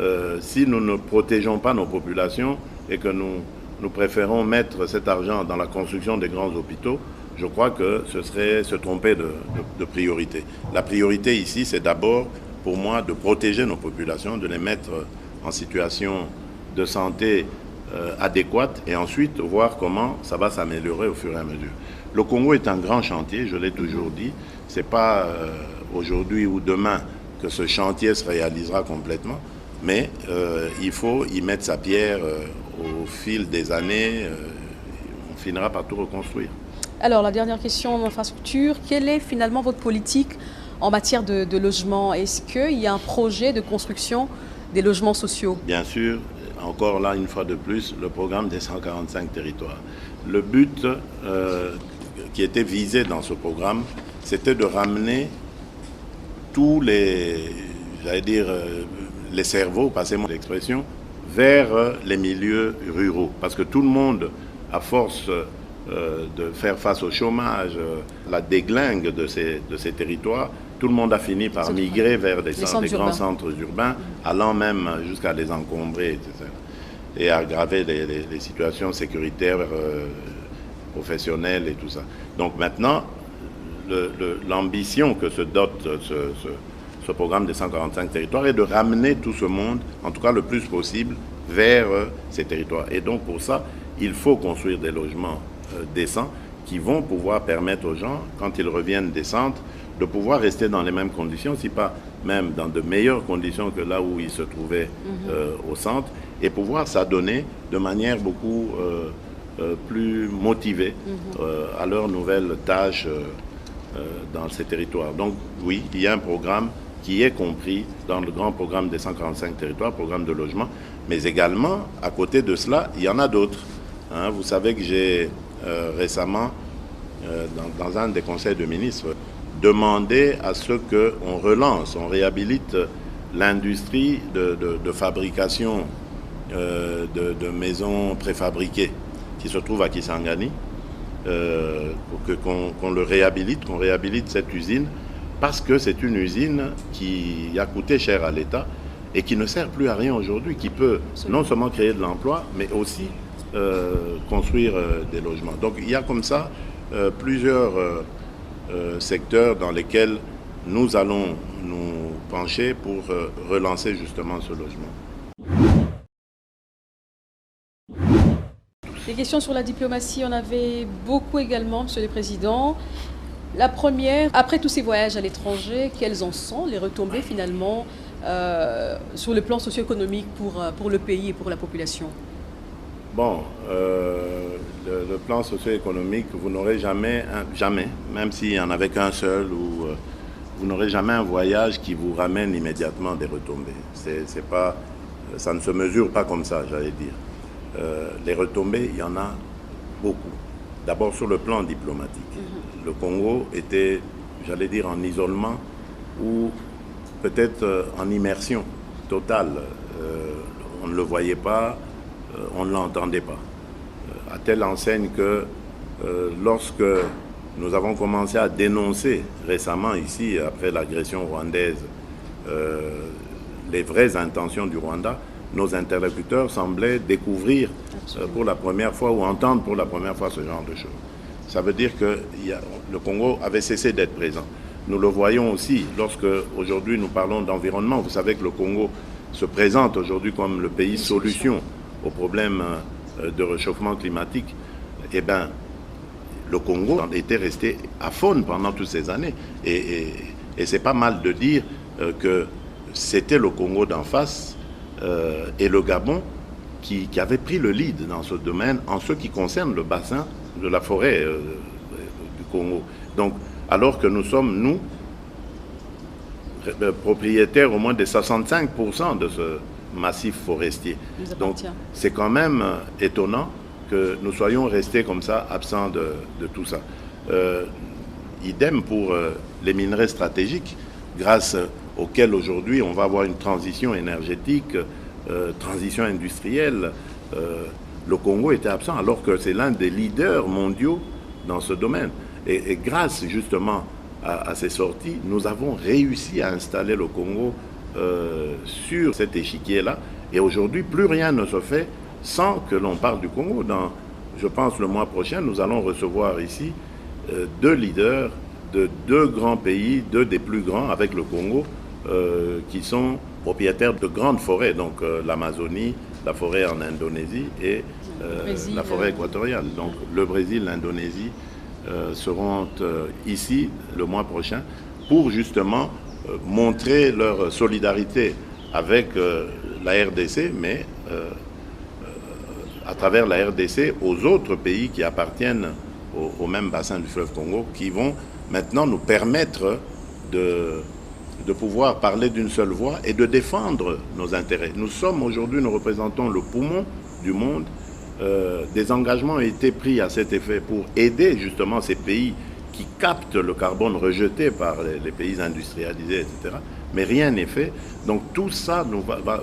Si nous ne protégeons pas nos populations et que nous préférons mettre cet argent dans la construction des grands hôpitaux, je crois que ce serait se tromper de priorité. La priorité ici, c'est d'abord, pour moi, de protéger nos populations, de les mettre en situation de santé adéquate et ensuite voir comment ça va s'améliorer au fur et à mesure. Le Congo est un grand chantier, je l'ai toujours dit. Ce n'est pas aujourd'hui ou demain que ce chantier se réalisera complètement, mais il faut y mettre sa pierre au fil des années. On finira par tout reconstruire. Alors, la dernière question d'infrastructure, quelle est finalement votre politique en matière de logement? Est-ce qu'il y a un projet de construction des logements sociaux? Bien sûr, encore là, une fois de plus, le programme des 145 territoires. Le but qui était visé dans ce programme, c'était de ramener tous les, j'allais dire, les cerveaux, passez-moi l'expression, vers les milieux ruraux. Parce que tout le monde, à force de faire face au chômage, la déglingue de ces territoires, tout le monde a fini par migrer vers des grands centres urbains, allant même jusqu'à les encombrer, etc. Et aggraver les situations sécuritaires, professionnelles et tout ça. Donc maintenant, l'ambition que se dote ce programme des 145 territoires est de ramener tout ce monde, en tout cas le plus possible, vers ces territoires. Et donc pour ça, il faut construire des logements décents qui vont pouvoir permettre aux gens, quand ils reviennent des centres, de pouvoir rester dans les mêmes conditions, si pas même dans de meilleures conditions que là où ils se trouvaient au centre, et pouvoir s'adonner de manière beaucoup plus motivée à leurs nouvelles tâches dans ces territoires. Donc oui, il y a un programme qui est compris dans le grand programme des 145 territoires, programme de logement, mais également, à côté de cela, il y en a d'autres. Hein, vous savez que j'ai récemment, dans un des conseils de ministres, demandé à ce qu'on relance, on réhabilite l'industrie de fabrication de maisons préfabriquées qui se trouve à Kisangani, qu'on le réhabilite, qu'on réhabilite cette usine, parce que c'est une usine qui a coûté cher à l'État et qui ne sert plus à rien aujourd'hui, qui peut non seulement créer de l'emploi, mais aussi construire des logements. Donc il y a comme ça plusieurs secteurs dans lesquels nous allons nous pencher pour relancer justement ce logement. Des questions sur la diplomatie, on avait beaucoup également, Monsieur le Président. La première, après tous ces voyages à l'étranger, quelles en sont les retombées finalement sur le plan socio-économique pour le pays et pour la population? Bon, le plan socio-économique, vous n'aurez jamais, même s'il n'y en avait qu'un seul, vous n'aurez jamais un voyage qui vous ramène immédiatement des retombées. C'est pas, ça ne se mesure pas comme ça, j'allais dire. Les retombées, il y en a beaucoup. D'abord sur le plan diplomatique. Le Congo était, j'allais dire, en isolement ou peut-être en immersion totale. On ne le voyait pas, on ne l'entendait pas. À telle enseigne que lorsque nous avons commencé à dénoncer récemment ici, après l'agression rwandaise, les vraies intentions du Rwanda, nos interlocuteurs semblaient découvrir pour la première fois ou entendre pour la première fois ce genre de choses. Ça veut dire que le Congo avait cessé d'être présent. Nous le voyons aussi lorsque aujourd'hui nous parlons d'environnement. Vous savez que le Congo se présente aujourd'hui comme le pays solution aux problèmes de réchauffement climatique. Eh bien, le Congo était resté aphone pendant toutes ces années. Et c'est pas mal de dire que c'était le Congo d'en face et le Gabon qui avait pris le lead dans ce domaine en ce qui concerne le bassin de la forêt du Congo. Donc, alors que nous sommes, nous, propriétaires au moins de 65% de ce massif forestier. Donc, c'est quand même étonnant que nous soyons restés comme ça, absents de tout ça. Idem pour les minerais stratégiques, grâce auxquels aujourd'hui on va avoir une transition énergétique, transition industrielle. Le Congo était absent alors que c'est l'un des leaders mondiaux dans ce domaine. Et grâce justement à ces sorties, nous avons réussi à installer le Congo sur cet échiquier-là. Et aujourd'hui, plus rien ne se fait sans que l'on parle du Congo. Je pense le mois prochain, nous allons recevoir ici deux leaders de deux grands pays, deux des plus grands avec le Congo, qui sont propriétaires de grandes forêts, donc l'Amazonie, la forêt en Indonésie et la forêt équatoriale. Donc le Brésil, l'Indonésie seront ici le mois prochain pour justement montrer leur solidarité avec la RDC, mais à travers la RDC aux autres pays qui appartiennent au même bassin du fleuve Congo, qui vont maintenant nous permettre de pouvoir parler d'une seule voix et de défendre nos intérêts. Nous représentons le poumon du monde. Des engagements ont été pris à cet effet pour aider justement ces pays qui captent le carbone rejeté par les pays industrialisés, etc. Mais rien n'est fait. Donc tout ça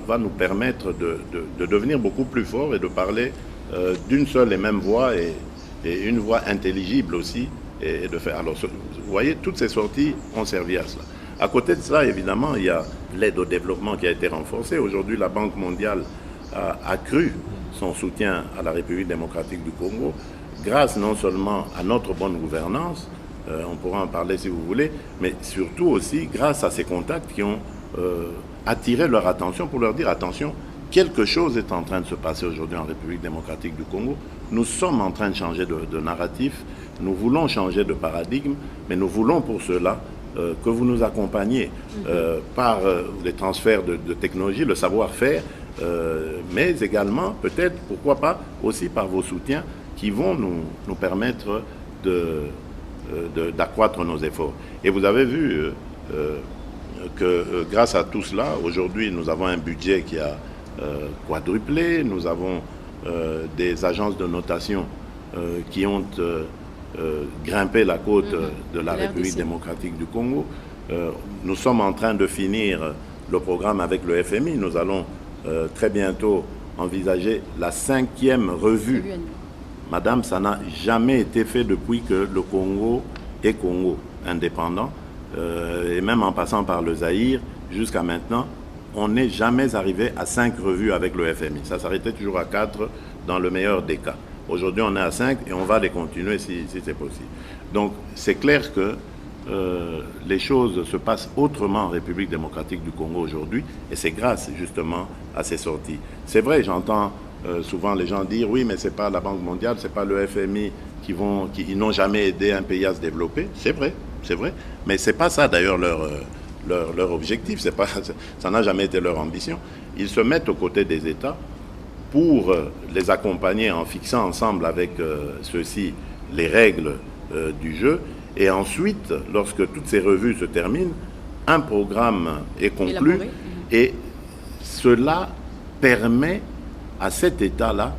va nous permettre de devenir beaucoup plus forts et de parler d'une seule et même voix et une voix intelligible aussi. Et de faire. Alors, vous voyez, toutes ces sorties ont servi à cela. À côté de ça, évidemment, il y a l'aide au développement qui a été renforcée. Aujourd'hui, la Banque mondiale a accru son soutien à la République démocratique du Congo, grâce non seulement à notre bonne gouvernance, on pourra en parler si vous voulez, mais surtout aussi grâce à ces contacts qui ont attiré leur attention pour leur dire attention, quelque chose est en train de se passer aujourd'hui en République démocratique du Congo. Nous sommes en train de changer de narratif, nous voulons changer de paradigme, mais nous voulons pour cela que vous nous accompagniez par les transferts de technologie, le savoir-faire, mais également, peut-être, pourquoi pas, aussi par vos soutiens qui vont nous permettre d'accroître nos efforts. Et vous avez vu que grâce à tout cela, aujourd'hui, nous avons un budget qui a quadruplé, nous avons des agences de notation qui ont grimpé la côte de la République démocratique du Congo. Nous sommes en train de finir le programme avec le FMI. Nous allons très bientôt envisager la 5e revue. Madame, ça n'a jamais été fait depuis que le Congo est Congo indépendant, et même en passant par le Zaïre jusqu'à maintenant, on n'est jamais arrivé à 5 revues avec le FMI. Ça s'arrêtait toujours à 4 dans le meilleur des cas. Aujourd'hui, on est à 5 et on va les continuer si c'est possible. Donc, c'est clair que les choses se passent autrement en République démocratique du Congo aujourd'hui, et c'est grâce justement à ces sorties. C'est vrai, j'entends souvent les gens dire oui, mais c'est pas la Banque mondiale, c'est pas le FMI qui n'ont jamais aidé un pays à se développer. C'est vrai, mais c'est pas ça d'ailleurs leur objectif, ça n'a jamais été leur ambition. Ils se mettent aux côtés des États pour les accompagner en fixant ensemble avec ceux-ci les règles du jeu. Et ensuite, lorsque toutes ces revues se terminent, un programme est conclu. Et cela permet à cet État-là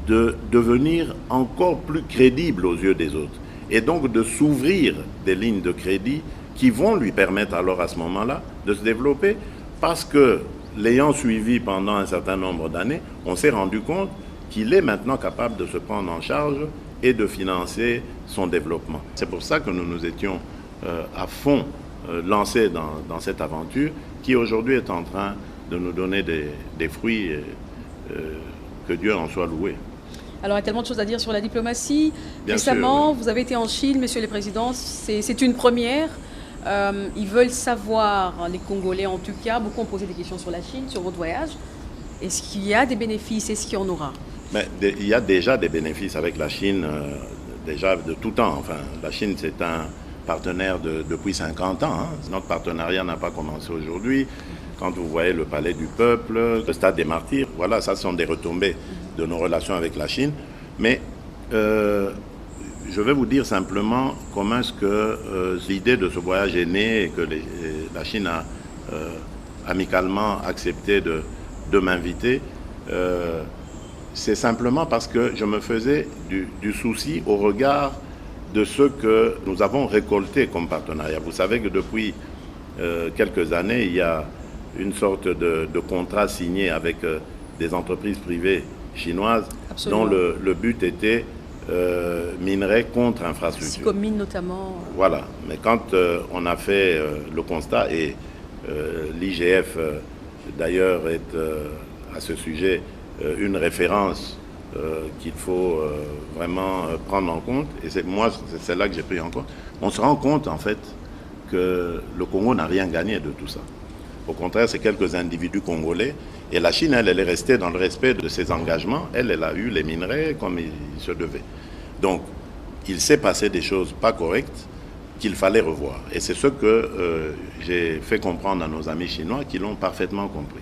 de devenir encore plus crédible aux yeux des autres. Et donc de s'ouvrir des lignes de crédit qui vont lui permettre alors à ce moment-là de se développer, parce que l'ayant suivi pendant un certain nombre d'années, on s'est rendu compte qu'il est maintenant capable de se prendre en charge et de financer son développement. C'est pour ça que nous nous étions à fond lancés dans cette aventure qui aujourd'hui est en train de nous donner des fruits, que Dieu en soit loué. Alors, il y a tellement de choses à dire sur la diplomatie. Bien récemment, sûr, oui. Vous avez été en Chine, Monsieur le Président, c'est une première. Ils veulent savoir, les Congolais en tout cas, beaucoup ont posé des questions sur la Chine, sur votre voyage. Est-ce qu'il y a des bénéfices? Est-ce qu'il y en aura? Mais il y a déjà des bénéfices avec la Chine, déjà de tout temps. Enfin, la Chine, c'est un partenaire depuis 50 ans. Hein. Notre partenariat n'a pas commencé aujourd'hui. Quand vous voyez le Palais du Peuple, le Stade des Martyrs, voilà, ça sont des retombées de nos relations avec la Chine. Mais je vais vous dire simplement comment est-ce que l'idée de ce voyage est née et que la Chine a amicalement accepté de m'inviter. C'est simplement parce que je me faisais du souci au regard de ce que nous avons récolté comme partenariat. Vous savez que depuis quelques années, il y a une sorte de contrat signé avec des entreprises privées chinoises. Absolument. Dont le but était minerai contre infrastructure. Sicomine notamment. Voilà, mais quand on a fait le constat, et l'IGF d'ailleurs est à ce sujet une référence qu'il faut vraiment prendre en compte, et c'est là que j'ai pris en compte, on se rend compte en fait que le Congo n'a rien gagné de tout ça. Au contraire, c'est quelques individus congolais. Et la Chine, elle est restée dans le respect de ses engagements. Elle a eu les minerais comme il se devait. Donc, il s'est passé des choses pas correctes qu'il fallait revoir. Et c'est ce que j'ai fait comprendre à nos amis chinois qui l'ont parfaitement compris.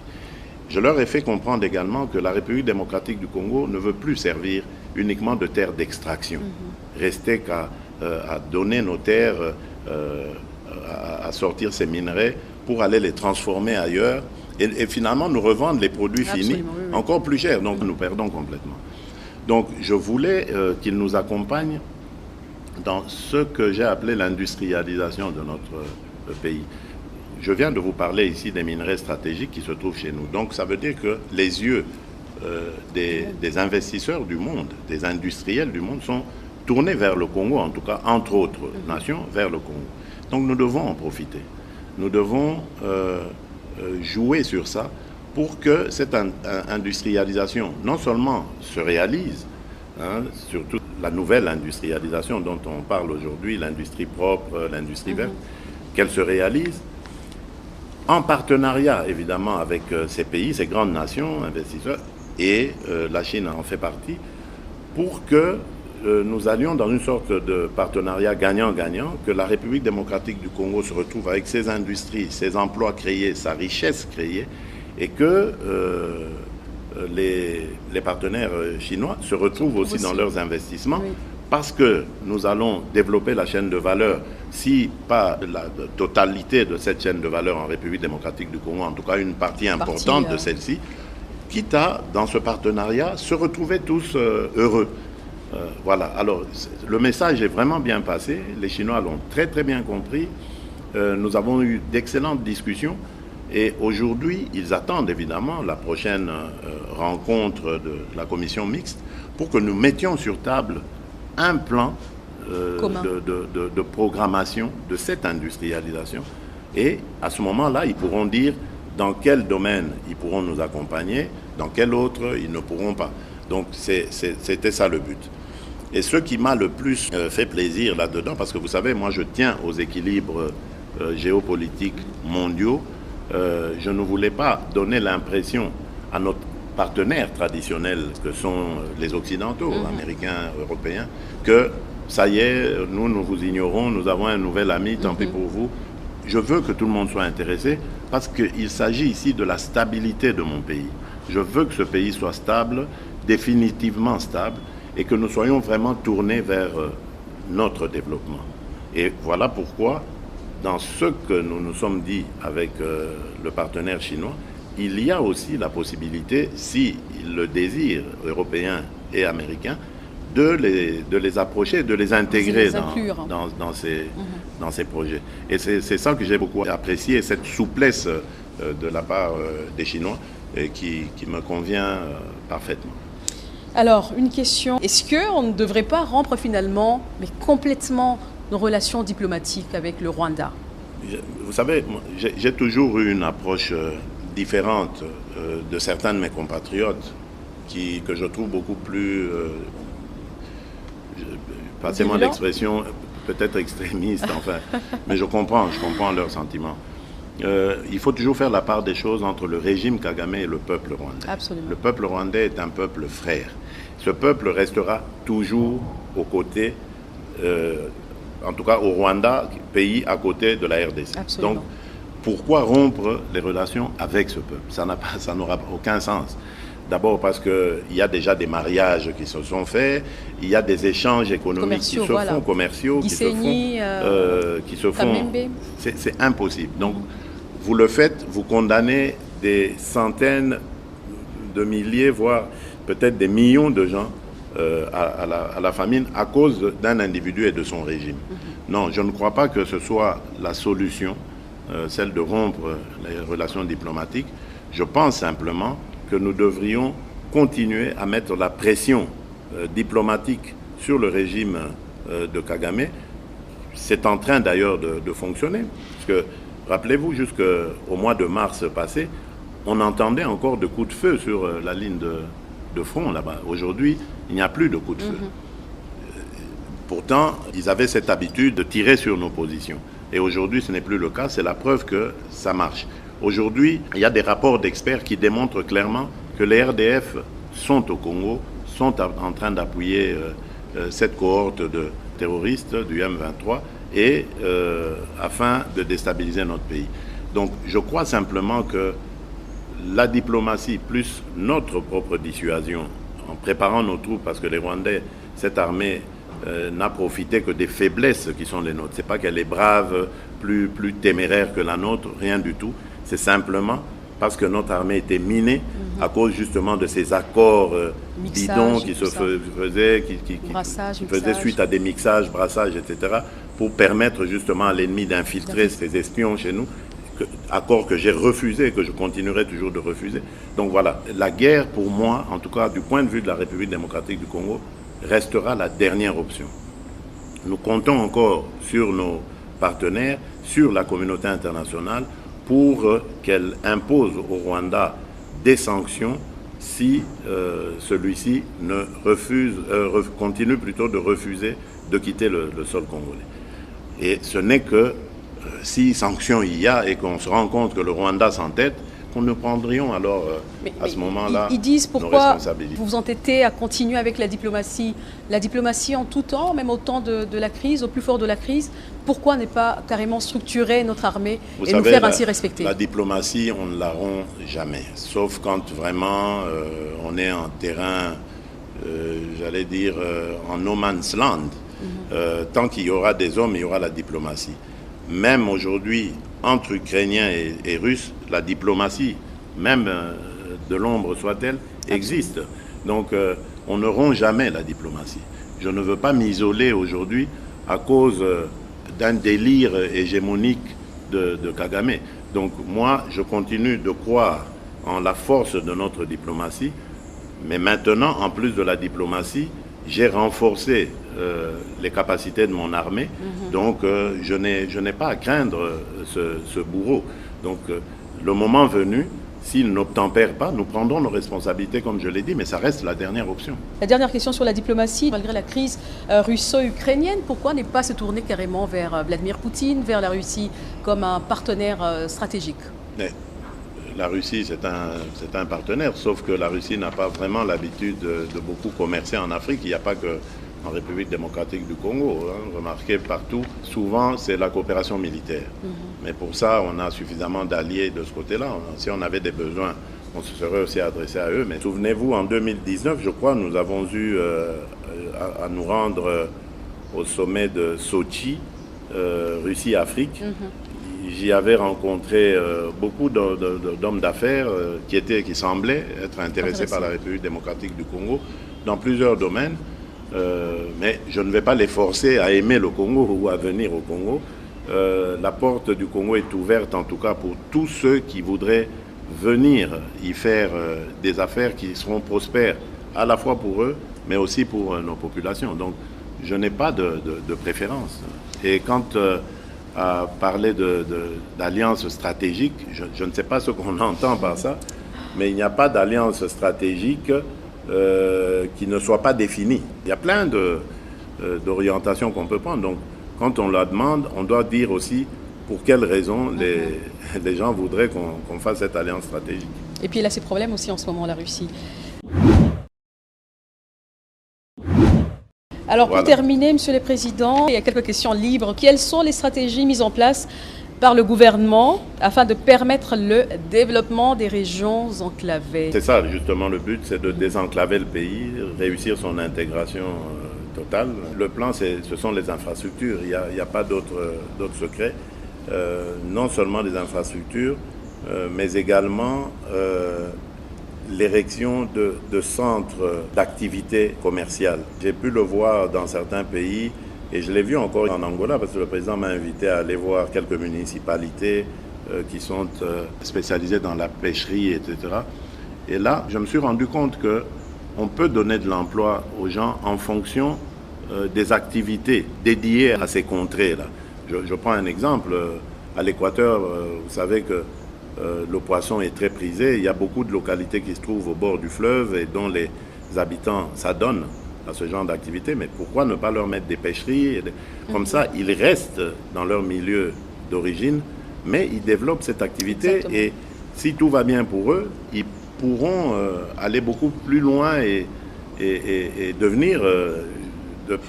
Je leur ai fait comprendre également que la République démocratique du Congo ne veut plus servir uniquement de terre d'extraction. restait qu'à donner nos terres, à sortir ces minerais pour aller les transformer ailleurs et finalement nous revendre les produits finis encore plus chers. Donc nous perdons complètement. Donc je voulais qu'il nous accompagne dans ce que j'ai appelé l'industrialisation de notre pays. Je viens de vous parler ici des minerais stratégiques qui se trouvent chez nous. Donc ça veut dire que les yeux des investisseurs du monde, des industriels du monde sont tournés vers le Congo, en tout cas entre autres nations, vers le Congo. Donc nous devons en profiter. Nous devons jouer sur ça pour que cette industrialisation non seulement se réalise, surtout la nouvelle industrialisation dont on parle aujourd'hui, l'industrie propre, l'industrie verte, qu'elle se réalise en partenariat évidemment avec ces pays, ces grandes nations, investisseurs, et la Chine en fait partie, pour que nous allions dans une sorte de partenariat gagnant-gagnant, que la République démocratique du Congo se retrouve avec ses industries, ses emplois créés, sa richesse créée, et que les partenaires chinois se retrouvent aussi dans leurs investissements, parce que nous allons développer la chaîne de valeur, si pas la totalité de cette chaîne de valeur en République démocratique du Congo, en tout cas une partie importante de celle-ci, quitte à, dans ce partenariat, se retrouver tous heureux. Voilà, alors le message est vraiment bien passé, les Chinois l'ont très très bien compris, nous avons eu d'excellentes discussions et aujourd'hui ils attendent évidemment la prochaine rencontre de la commission mixte pour que nous mettions sur table un plan de programmation de cette industrialisation et à ce moment-là ils pourront dire dans quel domaine ils pourront nous accompagner, dans quel autre ils ne pourront pas. Donc c'était ça le but. Et ce qui m'a le plus fait plaisir là-dedans, parce que vous savez, moi je tiens aux équilibres géopolitiques mondiaux, je ne voulais pas donner l'impression à notre partenaires traditionnels que sont les Occidentaux, Américains, Européens, que ça y est, nous vous ignorons, nous avons un nouvel ami, tant pis pour vous. Je veux que tout le monde soit intéressé parce qu'il s'agit ici de la stabilité de mon pays. Je veux que ce pays soit stable, définitivement stable, et que nous soyons vraiment tournés vers notre développement. Et voilà pourquoi, dans ce que nous nous sommes dit avec le partenaire chinois, il y a aussi la possibilité, s'ils le désirent, européens et américains, de les approcher, de les intégrer dans ces projets. Et c'est ça que j'ai beaucoup apprécié, cette souplesse de la part des Chinois qui me convient parfaitement. Alors, une question. Est-ce qu'on ne devrait pas rompre finalement, mais complètement, nos relations diplomatiques avec le Rwanda? Vous savez, j'ai toujours eu une approche différente de certains de mes compatriotes que je trouve beaucoup plus, passez-moi l'expression, peut-être extrémiste, enfin, mais je comprends leurs sentiments. Il faut toujours faire la part des choses entre le régime Kagame et le peuple rwandais. Absolument. Le peuple rwandais est un peuple frère. Ce peuple restera toujours aux côtés, en tout cas au Rwanda, pays à côté de la RDC. Absolument. Donc, pourquoi rompre les relations avec ce peuple? Ça n'aura aucun sens. D'abord parce qu'il y a déjà des mariages qui se sont faits, il y a des échanges économiques qui se font, commerciaux qui se font. C'est impossible. Donc, vous le faites, vous condamnez des centaines de milliers, voire peut-être des millions de gens à la famine à cause d'un individu et de son régime. Non, je ne crois pas que ce soit la solution, celle de rompre les relations diplomatiques. Je pense simplement que nous devrions continuer à mettre la pression diplomatique sur le régime de Kagame. C'est en train d'ailleurs de fonctionner. Parce que, rappelez-vous, jusqu'au mois de mars passé, on entendait encore de coups de feu sur la ligne de front là-bas. Aujourd'hui, il n'y a plus de coups de feu. Pourtant, ils avaient cette habitude de tirer sur nos positions. Et aujourd'hui, ce n'est plus le cas. C'est la preuve que ça marche. Aujourd'hui, il y a des rapports d'experts qui démontrent clairement que les RDF sont au Congo, sont en train d'appuyer cette cohorte de terroristes du M23 et afin de déstabiliser notre pays. Donc, je crois simplement que la diplomatie plus notre propre dissuasion, en préparant nos troupes, parce que les Rwandais, cette armée n'a profité que des faiblesses qui sont les nôtres. Ce n'est pas qu'elle est brave, plus téméraire que la nôtre, rien du tout. C'est simplement parce que notre armée était minée à cause justement de ces accords bidons qui se faisaient, qui faisaient suite à des mixages, brassages, etc., pour permettre justement à l'ennemi d'infiltrer ses espions chez nous, accord que j'ai refusé et que je continuerai toujours de refuser. Donc voilà, la guerre pour moi, en tout cas du point de vue de la République démocratique du Congo, restera la dernière option. Nous comptons encore sur nos partenaires, sur la communauté internationale, pour qu'elle impose au Rwanda des sanctions si celui-ci continue plutôt de refuser de quitter le sol congolais. Et ce n'est que si sanctions il y a et qu'on se rend compte que le Rwanda s'entête, qu'on nous prendrions alors à ce moment-là ils disent pourquoi vous vous entêtez à continuer avec la diplomatie en tout temps, même au temps de la crise, au plus fort de la crise. Pourquoi ne pas carrément structurer notre armée et nous faire ainsi respecter? La diplomatie, on ne la rompt jamais, sauf quand vraiment on est en terrain, j'allais dire, en no man's land. Tant qu'il y aura des hommes, il y aura la diplomatie. Même aujourd'hui, entre Ukrainiens et Russes, la diplomatie, même de l'ombre soit-elle, existe. Donc on ne rompt jamais la diplomatie. Je ne veux pas m'isoler aujourd'hui à cause d'un délire hégémonique de Kagame. Donc moi, je continue de croire en la force de notre diplomatie, mais maintenant, en plus de la diplomatie, j'ai renforcé les capacités de mon armée, donc je n'ai pas à craindre ce bourreau. Donc le moment venu, s'il n'obtempère pas, nous prendrons nos responsabilités, comme je l'ai dit, mais ça reste la dernière option. La dernière question sur la diplomatie, malgré la crise russo-ukrainienne, pourquoi ne pas se tourner carrément vers Vladimir Poutine, vers la Russie, comme un partenaire stratégique? Mais la Russie, c'est un partenaire, sauf que la Russie n'a pas vraiment l'habitude de beaucoup commercer en Afrique. Il n'y a pas que en République démocratique du Congo. Remarquez partout, souvent c'est la coopération militaire. Mais pour ça, on a suffisamment d'alliés de ce côté-là. Si on avait des besoins, on se serait aussi adressé à eux. Mais souvenez-vous, en 2019, je crois, nous avons eu à nous rendre au sommet de Sochi, Russie-Afrique. J'y avais rencontré beaucoup d'hommes d'affaires qui semblaient être intéressés par la République démocratique du Congo dans plusieurs domaines. Mais je ne vais pas les forcer à aimer le Congo ou à venir au Congo. La porte du Congo est ouverte en tout cas pour tous ceux qui voudraient venir y faire des affaires qui seront prospères à la fois pour eux, mais aussi pour nos populations. Donc je n'ai pas de préférence. Et quand à parler d'alliance stratégique, je ne sais pas ce qu'on entend par ça, mais il n'y a pas d'alliance stratégique qui ne soit pas définie. Il y a plein d'orientations qu'on peut prendre. Donc, quand on la demande, on doit dire aussi pour quelles raisons les gens voudraient qu'on fasse cette alliance stratégique. Et puis, il a ses problèmes aussi en ce moment, la Russie. Alors, pour terminer, Monsieur le Président, il y a quelques questions libres. Quelles sont les stratégies mises en place par le gouvernement afin de permettre le développement des régions enclavées? C'est ça, justement, le but, c'est de désenclaver le pays, réussir son intégration totale. Le plan, ce sont les infrastructures. Il n'y a pas d'autres secrets. Non seulement des infrastructures, mais également l'érection de centres d'activité commerciale. J'ai pu le voir dans certains pays. Et je l'ai vu encore en Angola parce que le président m'a invité à aller voir quelques municipalités qui sont spécialisées dans la pêcherie, etc. Et là, je me suis rendu compte qu'on peut donner de l'emploi aux gens en fonction des activités dédiées à ces contrées-là. Je prends un exemple. À l'Équateur, vous savez que le poisson est très prisé. Il y a beaucoup de localités qui se trouvent au bord du fleuve et dont les habitants s'adonnent à ce genre d'activité, mais pourquoi ne pas leur mettre des pêcheries? Comme ça, ils restent dans leur milieu d'origine, mais ils développent cette activité. Exactement. Et si tout va bien pour eux, ils pourront aller beaucoup plus loin et devenir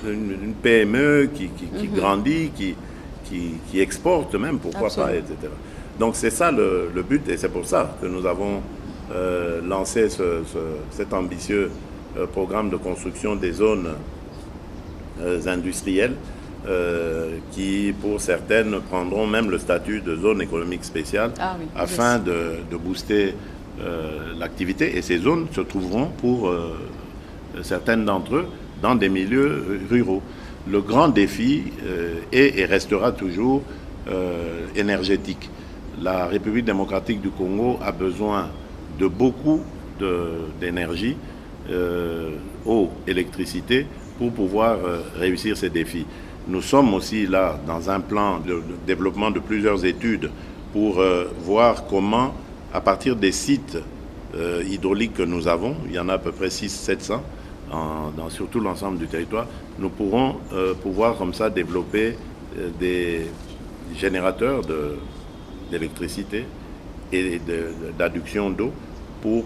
une PME qui grandit, qui exporte même, pourquoi pas, etc. Donc c'est ça le but, et c'est pour ça que nous avons lancé cet ambitieux programme de construction des zones industrielles qui, pour certaines, prendront même le statut de zone économique spéciale afin de booster l'activité. Et ces zones se trouveront, pour certaines d'entre eux, dans des milieux ruraux. Le grand défi est et restera toujours énergétique. La République démocratique du Congo a besoin de beaucoup d'énergie, eau, électricité, pour pouvoir réussir ces défis. Nous sommes aussi là dans un plan de développement de plusieurs études pour voir comment, à partir des sites hydrauliques que nous avons, il y en a à peu près 600-700 sur tout l'ensemble du territoire, nous pourrons pouvoir comme ça développer des générateurs d'électricité et d'adduction d'eau pour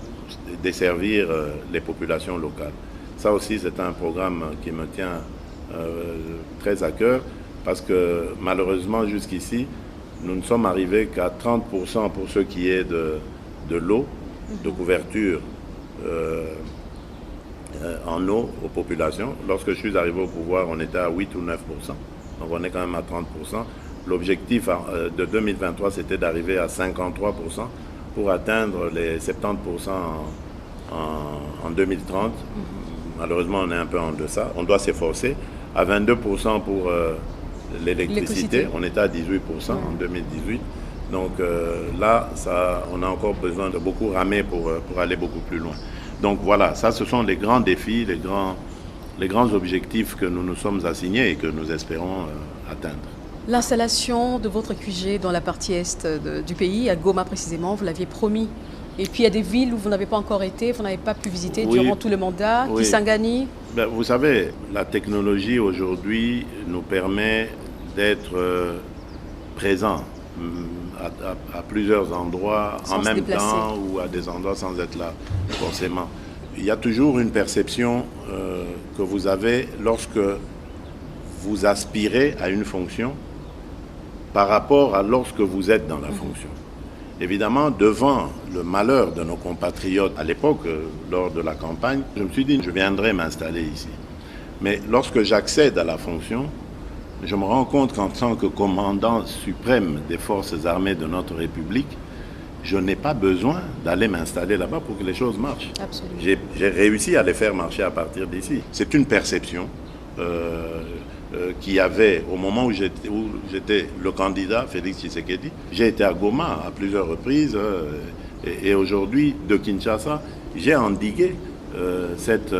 desservir les populations locales. Ça aussi, c'est un programme qui me tient très à cœur parce que malheureusement, jusqu'ici, nous ne sommes arrivés qu'à 30% pour ce qui est de l'eau, de couverture en eau aux populations. Lorsque je suis arrivé au pouvoir, on était à 8 ou 9%. Donc on est quand même à 30%. L'objectif de 2023, c'était d'arriver à 53% pour atteindre les 70% en 2030. Malheureusement, on est un peu en deçà. On doit s'efforcer. À 22% pour l'électricité. On était à 18% en 2018. Donc là, on a encore besoin de beaucoup ramer pour aller beaucoup plus loin. Donc voilà, ça, ce sont les grands défis, les grands objectifs que nous nous sommes assignés et que nous espérons atteindre. L'installation de votre QG dans la partie est du pays, à Goma précisément, vous l'aviez promis. Et puis il y a des villes où vous n'avez pas encore été, vous n'avez pas pu visiter durant tout le mandat, Kisangani. Vous savez, la technologie aujourd'hui nous permet d'être présents à plusieurs endroits en même temps ou à des endroits sans être là forcément. Il y a toujours une perception que vous avez lorsque vous aspirez à une fonction par rapport à lorsque vous êtes dans la fonction. Évidemment, devant le malheur de nos compatriotes à l'époque, lors de la campagne, je me suis dit, je viendrai m'installer ici. Mais lorsque j'accède à la fonction, je me rends compte qu'en tant que commandant suprême des forces armées de notre République, je n'ai pas besoin d'aller m'installer là-bas pour que les choses marchent. J'ai réussi à les faire marcher à partir d'ici. C'est une perception qu'il y avait au moment où j'étais le candidat, Félix Tshisekedi. J'ai été à Goma à plusieurs reprises et aujourd'hui, de Kinshasa, j'ai endigué cette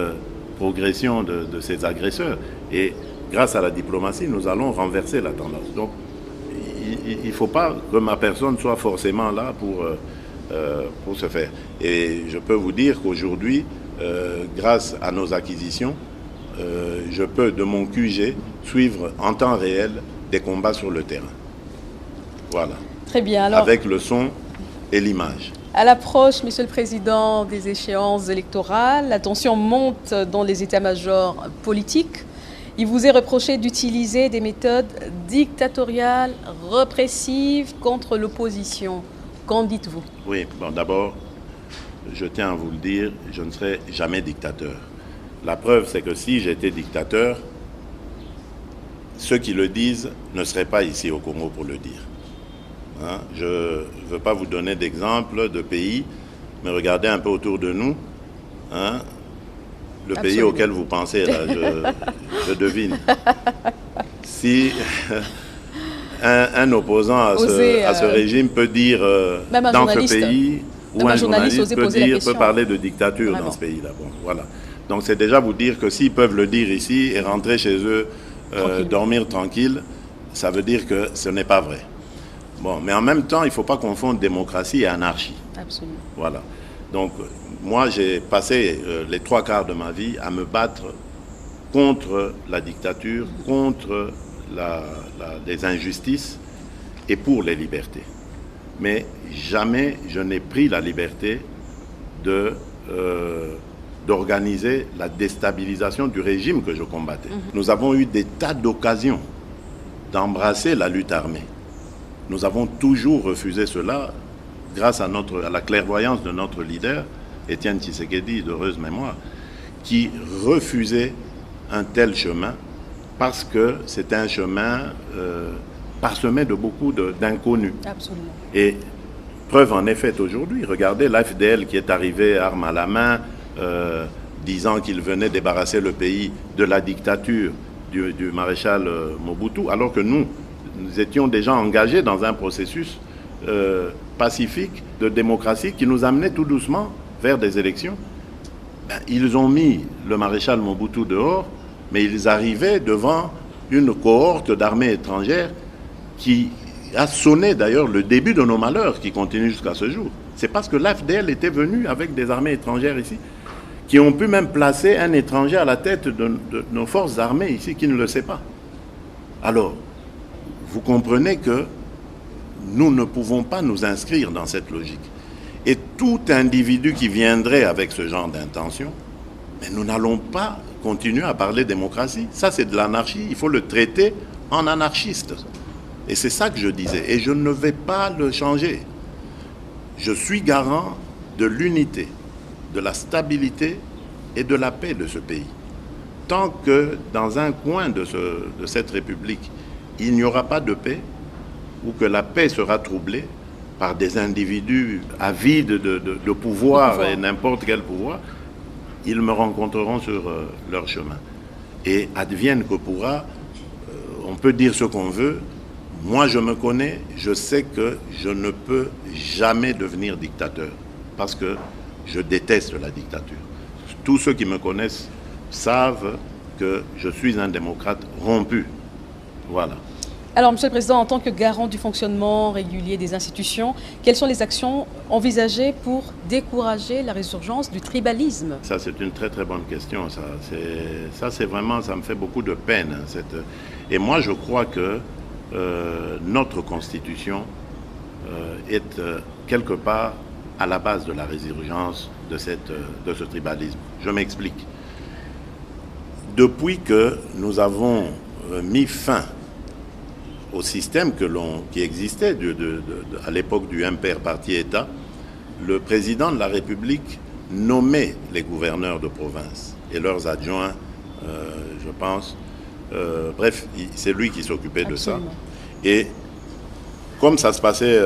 progression de ces agresseurs. Et grâce à la diplomatie, nous allons renverser la tendance. Donc, il ne faut pas que ma personne soit forcément là pour ce faire. Et je peux vous dire qu'aujourd'hui, grâce à nos acquisitions, je peux, de mon QG, suivre en temps réel des combats sur le terrain. Voilà. Très bien. Alors, avec le son et l'image. À l'approche, Monsieur le Président, des échéances électorales, la tension monte dans les états-majors politiques. Il vous est reproché d'utiliser des méthodes dictatoriales, répressives contre l'opposition. Qu'en dites-vous? Oui, bon, d'abord, je tiens à vous le dire, je ne serai jamais dictateur. La preuve, c'est que si j'étais dictateur, ceux qui le disent ne seraient pas ici au Congo pour le dire. Hein? Je ne veux pas vous donner d'exemple de pays, mais regardez un peu autour de nous. Hein? Le pays auquel vous pensez, là, je devine. Si un opposant à ce régime peut dire dans ce pays, ou un journaliste peut parler de dictature dans ce pays-là. Bon, voilà. Donc c'est déjà vous dire que s'ils peuvent le dire ici et rentrer chez eux, dormir tranquille, ça veut dire que ce n'est pas vrai. Bon, mais en même temps, il ne faut pas confondre démocratie et anarchie. Absolument. Voilà. Donc, moi, j'ai passé les 3/4 de ma vie à me battre contre la dictature, contre les injustices et pour les libertés. Mais jamais je n'ai pris la liberté d'organiser la déstabilisation du régime que je combattais. Nous avons eu des tas d'occasions d'embrasser la lutte armée. Nous avons toujours refusé cela grâce à la clairvoyance de notre leader, Étienne Tshisekedi, d'heureuse mémoire, qui refusait un tel chemin parce que c'est un chemin parsemé de beaucoup d'inconnus. Absolument. Et preuve en est faite aujourd'hui. Regardez l'AFDL qui est arrivé arme à la main, disant qu'il venait débarrasser le pays de la dictature du maréchal Mobutu, alors que nous étions déjà engagés dans un processus pacifique de démocratie qui nous amenait tout doucement vers des élections. Ils ont mis le maréchal Mobutu dehors, mais ils arrivaient devant une cohorte d'armées étrangères qui a sonné d'ailleurs le début de nos malheurs qui continuent jusqu'à ce jour. C'est parce que l'AFDL était venu avec des armées étrangères ici, qui ont pu même placer un étranger à la tête de nos forces armées ici qui ne le sait pas. Alors, vous comprenez que nous ne pouvons pas nous inscrire dans cette logique. Et tout individu qui viendrait avec ce genre d'intention, mais nous n'allons pas continuer à parler démocratie. Ça, c'est de l'anarchie. Il faut le traiter en anarchiste. Et c'est ça que je disais. Et je ne vais pas le changer. Je suis garant de l'unité, de la stabilité et de la paix de ce pays. Tant que dans un coin de cette République, il n'y aura pas de paix, ou que la paix sera troublée par des individus avides de pouvoir et n'importe quel pouvoir, ils me rencontreront sur leur chemin. Et advienne que pourra, on peut dire ce qu'on veut, moi je me connais, je sais que je ne peux jamais devenir dictateur, parce que je déteste la dictature. Tous ceux qui me connaissent savent que je suis un démocrate rompu. Voilà. Alors, Monsieur le Président, en tant que garant du fonctionnement régulier des institutions, quelles sont les actions envisagées pour décourager la résurgence du tribalisme? Ça, c'est une très très bonne question. Ça, c'est vraiment, ça me fait beaucoup de peine. Et moi, je crois que notre Constitution est quelque part à la base de la résurgence de ce tribalisme. Je m'explique. Depuis que nous avons mis fin au système qui existait à l'époque du impair parti-État, le président de la République nommait les gouverneurs de province et leurs adjoints, je pense. Bref, c'est lui qui s'occupait de ça. Et comme ça se passait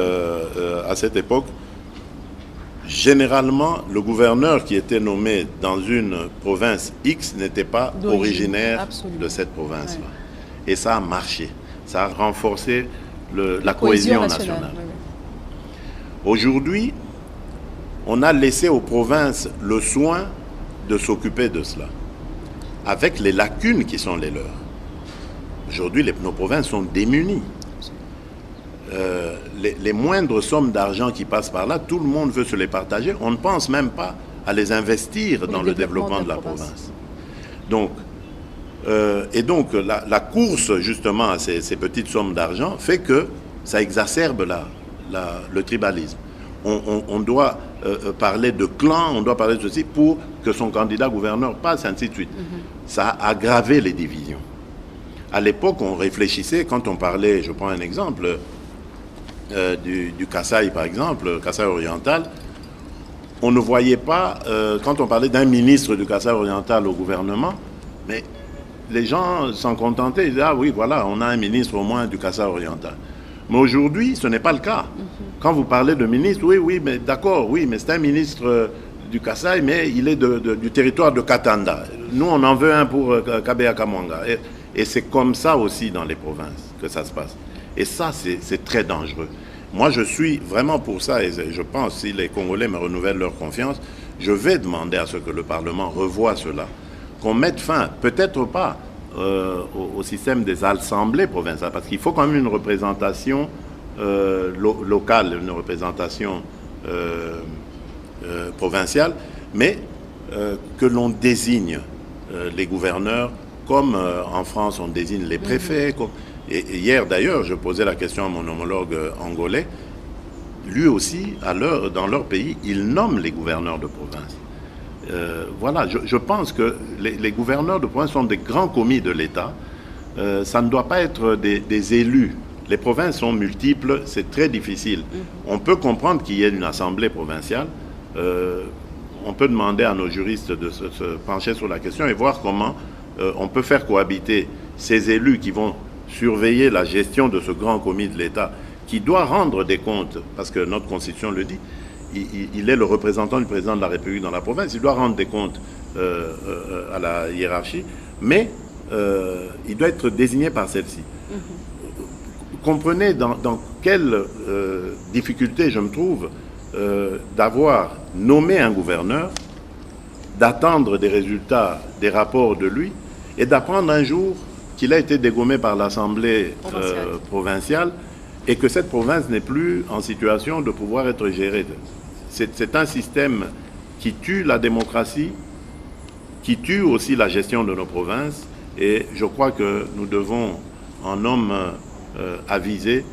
à cette époque, généralement, le gouverneur qui était nommé dans une province X n'était pas originaire de cette province-là. Ouais. Et ça a marché. Ça a renforcé la cohésion nationale. Oui. Aujourd'hui, on a laissé aux provinces le soin de s'occuper de cela, avec les lacunes qui sont les leurs. Aujourd'hui, nos provinces sont démunies. Les moindres sommes d'argent qui passent par là, tout le monde veut se les partager. On ne pense même pas à les investir dans le développement de la province. Donc, la course justement à ces petites sommes d'argent fait que ça exacerbe le tribalisme. On doit parler de clan, on doit parler de ceci pour que son candidat gouverneur passe, ainsi de suite. Ça a aggravé les divisions. À l'époque, on réfléchissait, quand on parlait, je prends un exemple, du Kasaï par exemple, Kasaï oriental, on ne voyait pas, quand on parlait d'un ministre du Kasaï oriental au gouvernement, mais les gens s'en contentaient, ils disaient, ah oui, voilà, on a un ministre au moins du Kasaï oriental. Mais aujourd'hui, ce n'est pas le cas. Quand vous parlez de ministre, oui, mais d'accord, oui, mais c'est un ministre du Kasaï, mais il est du territoire de Katanda. Nous, on en veut un pour Kabea Kamwanga. Et c'est comme ça aussi dans les provinces que ça se passe. Et ça, c'est très dangereux. Moi, je suis vraiment pour ça, et je pense, si les Congolais me renouvellent leur confiance, je vais demander à ce que le Parlement revoie cela. Qu'on mette fin, peut-être pas au système des assemblées provinciales, parce qu'il faut quand même une représentation locale, une représentation provinciale, mais que l'on désigne les gouverneurs, comme en France on désigne les préfets. Et hier d'ailleurs, je posais la question à mon homologue angolais, lui aussi, dans leur pays, ils nomment les gouverneurs de province. Voilà, je pense que les gouverneurs de province sont des grands commis de l'État. Ça ne doit pas être des élus. Les provinces sont multiples, c'est très difficile. On peut comprendre qu'il y ait une assemblée provinciale. On peut demander à nos juristes de se pencher sur la question et voir comment on peut faire cohabiter ces élus qui vont surveiller la gestion de ce grand commis de l'État, qui doit rendre des comptes, parce que notre Constitution le dit, il est le représentant du président de la République dans la province, il doit rendre des comptes à la hiérarchie, mais il doit être désigné par celle-ci. Comprenez dans quelle difficulté je me trouve d'avoir nommé un gouverneur, d'attendre des résultats, des rapports de lui, et d'apprendre un jour qu'il a été dégommé par l'Assemblée provinciale et que cette province n'est plus en situation de pouvoir être gérée. C'est un système qui tue la démocratie, qui tue aussi la gestion de nos provinces, et je crois que nous devons, en homme avisé,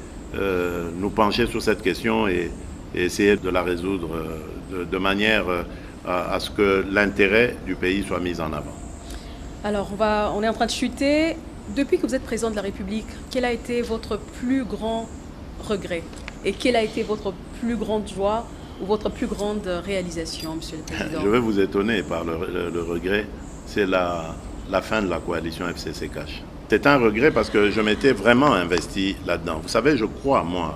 nous pencher sur cette question et essayer de la résoudre de manière à ce que l'intérêt du pays soit mis en avant. Alors, on est en train de chuter. Depuis que vous êtes président de la République, quel a été votre plus grand regret? Et quelle a été votre plus grande joie ou votre plus grande réalisation, Monsieur le Président? Je vais vous étonner par le regret. C'est la fin de la coalition FCC-CACH. C'est un regret parce que je m'étais vraiment investi là-dedans. Vous savez, je crois, moi,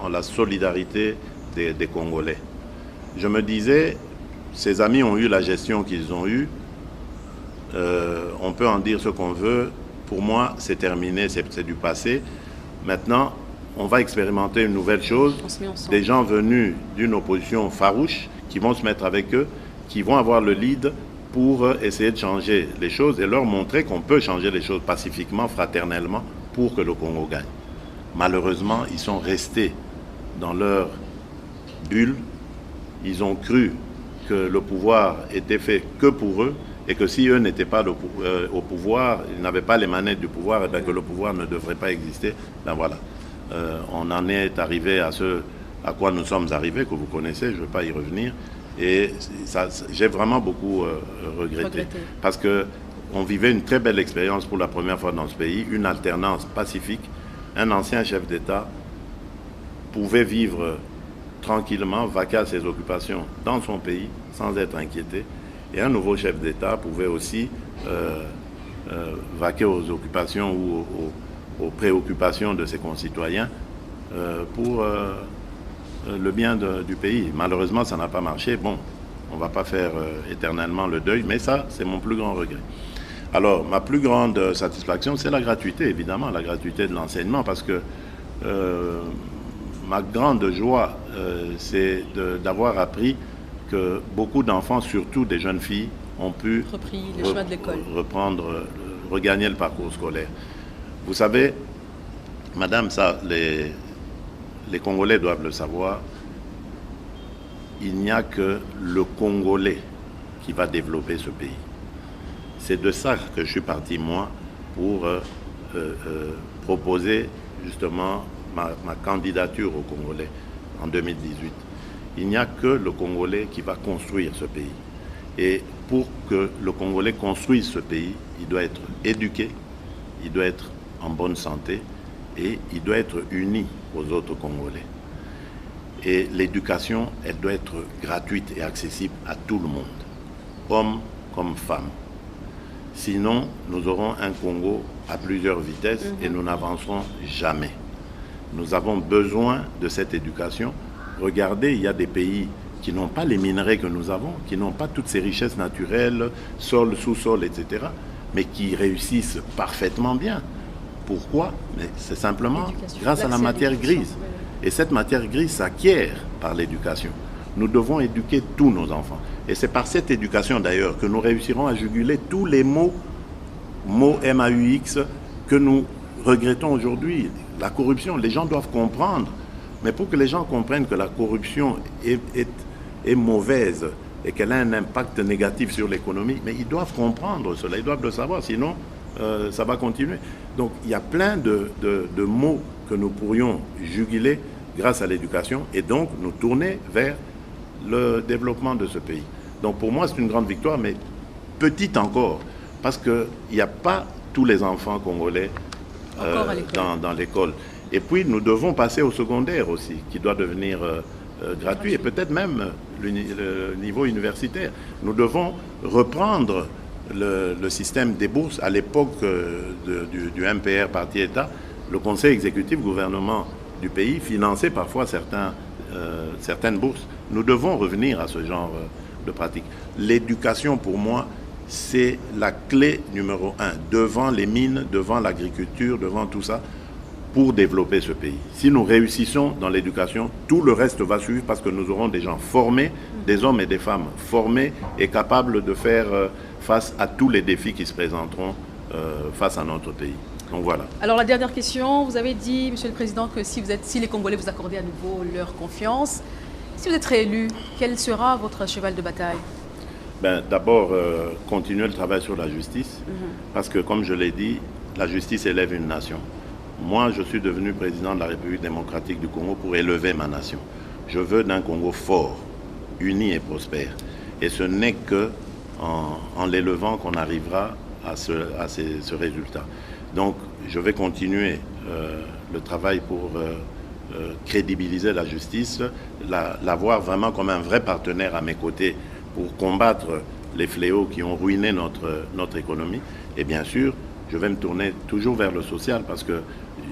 en la solidarité des Congolais. Je me disais, ces amis ont eu la gestion qu'ils ont eue. On peut en dire ce qu'on veut. Pour moi, c'est terminé, c'est du passé. Maintenant, on va expérimenter une nouvelle chose. Des gens venus d'une opposition farouche qui vont se mettre avec eux, qui vont avoir le lead pour essayer de changer les choses et leur montrer qu'on peut changer les choses pacifiquement, fraternellement, pour que le Congo gagne. Malheureusement, ils sont restés dans leur bulle. Ils ont cru que le pouvoir était fait que pour eux et que si eux n'étaient pas au pouvoir, ils n'avaient pas les manettes du pouvoir, et bien que le pouvoir ne devrait pas exister. Ben voilà. On en est arrivé à ce à quoi nous sommes arrivés, que vous connaissez, je ne vais pas y revenir. Et j'ai vraiment beaucoup regretté. Parce qu'on vivait une très belle expérience pour la première fois dans ce pays, une alternance pacifique. Un ancien chef d'État pouvait vivre tranquillement, vaquer à ses occupations dans son pays, sans être inquiété. Et un nouveau chef d'État pouvait aussi vaquer aux occupations ou aux préoccupations de ses concitoyens pour le bien du pays. Malheureusement, ça n'a pas marché. Bon, on ne va pas faire éternellement le deuil, mais ça, c'est mon plus grand regret. Alors, ma plus grande satisfaction, c'est la gratuité, évidemment, la gratuité de l'enseignement, parce que ma grande joie, c'est d'avoir appris que beaucoup d'enfants, surtout des jeunes filles, ont pu regagner le parcours scolaire. Vous savez, madame, ça, les Congolais doivent le savoir, il n'y a que le Congolais qui va développer ce pays. C'est de ça que je suis parti, moi, pour proposer justement ma candidature au Congolais en 2018. Il n'y a que le Congolais qui va construire ce pays. Et pour que le Congolais construise ce pays, il doit être éduqué, il doit être en bonne santé et il doit être uni aux autres Congolais. Et l'éducation, elle doit être gratuite et accessible à tout le monde, hommes comme femmes. Sinon, nous aurons un Congo à plusieurs vitesses et nous n'avancerons jamais. Nous avons besoin de cette éducation. Regardez, il y a des pays qui n'ont pas les minerais que nous avons, qui n'ont pas toutes ces richesses naturelles, sol, sous-sol, etc., mais qui réussissent parfaitement bien. Pourquoi? Mais c'est simplement grâce à la matière grise. Et cette matière grise s'acquiert par l'éducation. Nous devons éduquer tous nos enfants. Et c'est par cette éducation d'ailleurs que nous réussirons à juguler tous les mots MAUX que nous regrettons aujourd'hui. La corruption, les gens doivent comprendre. Mais pour que les gens comprennent que la corruption est mauvaise et qu'elle a un impact négatif sur l'économie, mais ils doivent comprendre cela, ils doivent le savoir, sinon ça va continuer. Donc il y a plein de mots que nous pourrions juguler grâce à l'éducation et donc nous tourner vers le développement de ce pays. Donc pour moi c'est une grande victoire, mais petite encore, parce qu'il n'y a pas tous les enfants congolais dans l'école. Et puis nous devons passer au secondaire aussi, qui doit devenir gratuit, et peut-être même le niveau universitaire. Nous devons reprendre le système des bourses. À l'époque du MPR, Parti État, le conseil exécutif gouvernement du pays finançait parfois certaines bourses. Nous devons revenir à ce genre de pratique. L'éducation, pour moi, c'est la clé numéro 1, devant les mines, devant l'agriculture, devant tout ça, pour développer ce pays. Si nous réussissons dans l'éducation, tout le reste va suivre parce que nous aurons des gens formés, des hommes et des femmes formés et capables de faire face à tous les défis qui se présenteront face à notre pays. Donc voilà. Alors la dernière question, vous avez dit, Monsieur le Président, que si les Congolais vous accordaient à nouveau leur confiance, si vous êtes réélu, quel sera votre cheval de bataille? D'abord, continuer le travail sur la justice, parce que comme je l'ai dit, la justice élève une nation. Moi, je suis devenu président de la République démocratique du Congo pour élever ma nation. Je veux d'un Congo fort, uni et prospère. Et ce n'est qu'en l'élevant qu'on arrivera à ce résultat. Donc, je vais continuer le travail pour crédibiliser la justice, la voir vraiment comme un vrai partenaire à mes côtés pour combattre les fléaux qui ont ruiné notre économie. Et bien sûr, je vais me tourner toujours vers le social parce que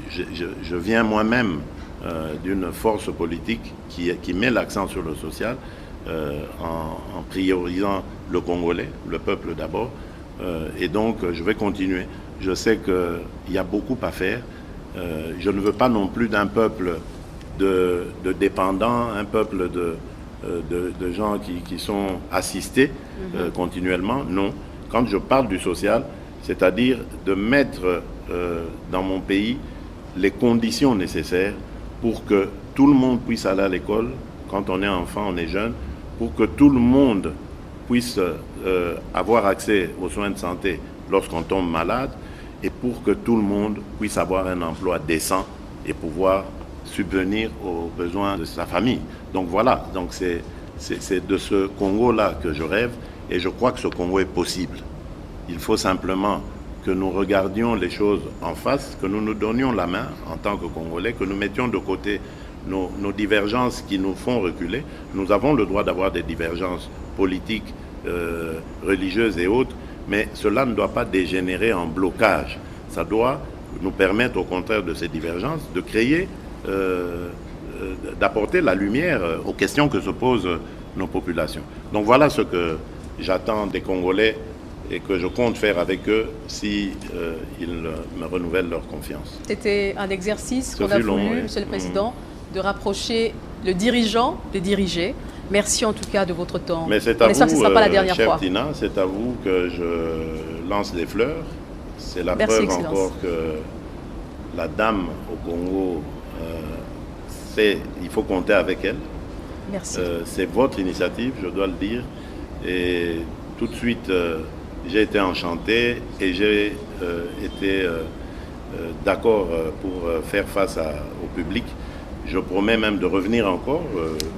je viens moi-même d'une force politique qui met l'accent sur le social en priorisant le Congolais, le peuple d'abord. Et donc, je vais continuer. Je sais qu'il y a beaucoup à faire. Je ne veux pas non plus d'un peuple de dépendants, un peuple de gens qui sont assistés continuellement. Non. Quand je parle du social, c'est-à-dire de mettre dans mon pays les conditions nécessaires pour que tout le monde puisse aller à l'école quand on est enfant, on est jeune, pour que tout le monde puisse avoir accès aux soins de santé lorsqu'on tombe malade et pour que tout le monde puisse avoir un emploi décent et pouvoir subvenir aux besoins de sa famille. Donc voilà, donc c'est de ce Congo-là que je rêve et je crois que ce Congo est possible. Il faut simplement que nous regardions les choses en face, que nous nous donnions la main en tant que Congolais, que nous mettions de côté nos divergences qui nous font reculer. Nous avons le droit d'avoir des divergences politiques, religieuses et autres, mais cela ne doit pas dégénérer en blocage. Ça doit nous permettre, au contraire de ces divergences, de créer, d'apporter la lumière aux questions que se posent nos populations. Donc voilà ce que j'attends des Congolais et que je compte faire avec eux si ils me renouvellent leur confiance. C'était un exercice qu'on a voulu, Monsieur le Président, de rapprocher le dirigeant des dirigés. Merci en tout cas de votre temps. Mais c'est à vous, que ce ne sera pas la dernière fois. Tina, c'est à vous que je lance des fleurs. C'est la Merci, preuve Excellence. encore que la dame au Congo, il faut compter avec elle. Merci. C'est votre initiative, je dois le dire. Et tout de suite, j'ai été enchanté et j'ai été d'accord pour faire face au public. Je promets même de revenir encore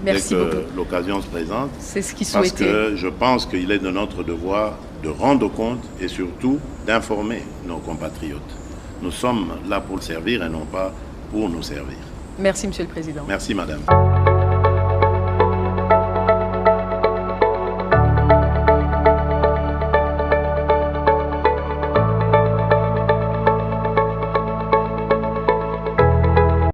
dès que l'occasion se présente. C'est ce qu'il souhaitait. Parce que je pense qu'il est de notre devoir de rendre compte et surtout d'informer nos compatriotes. Nous sommes là pour le servir et non pas pour nous servir. Merci, Monsieur le Président. Merci, Madame.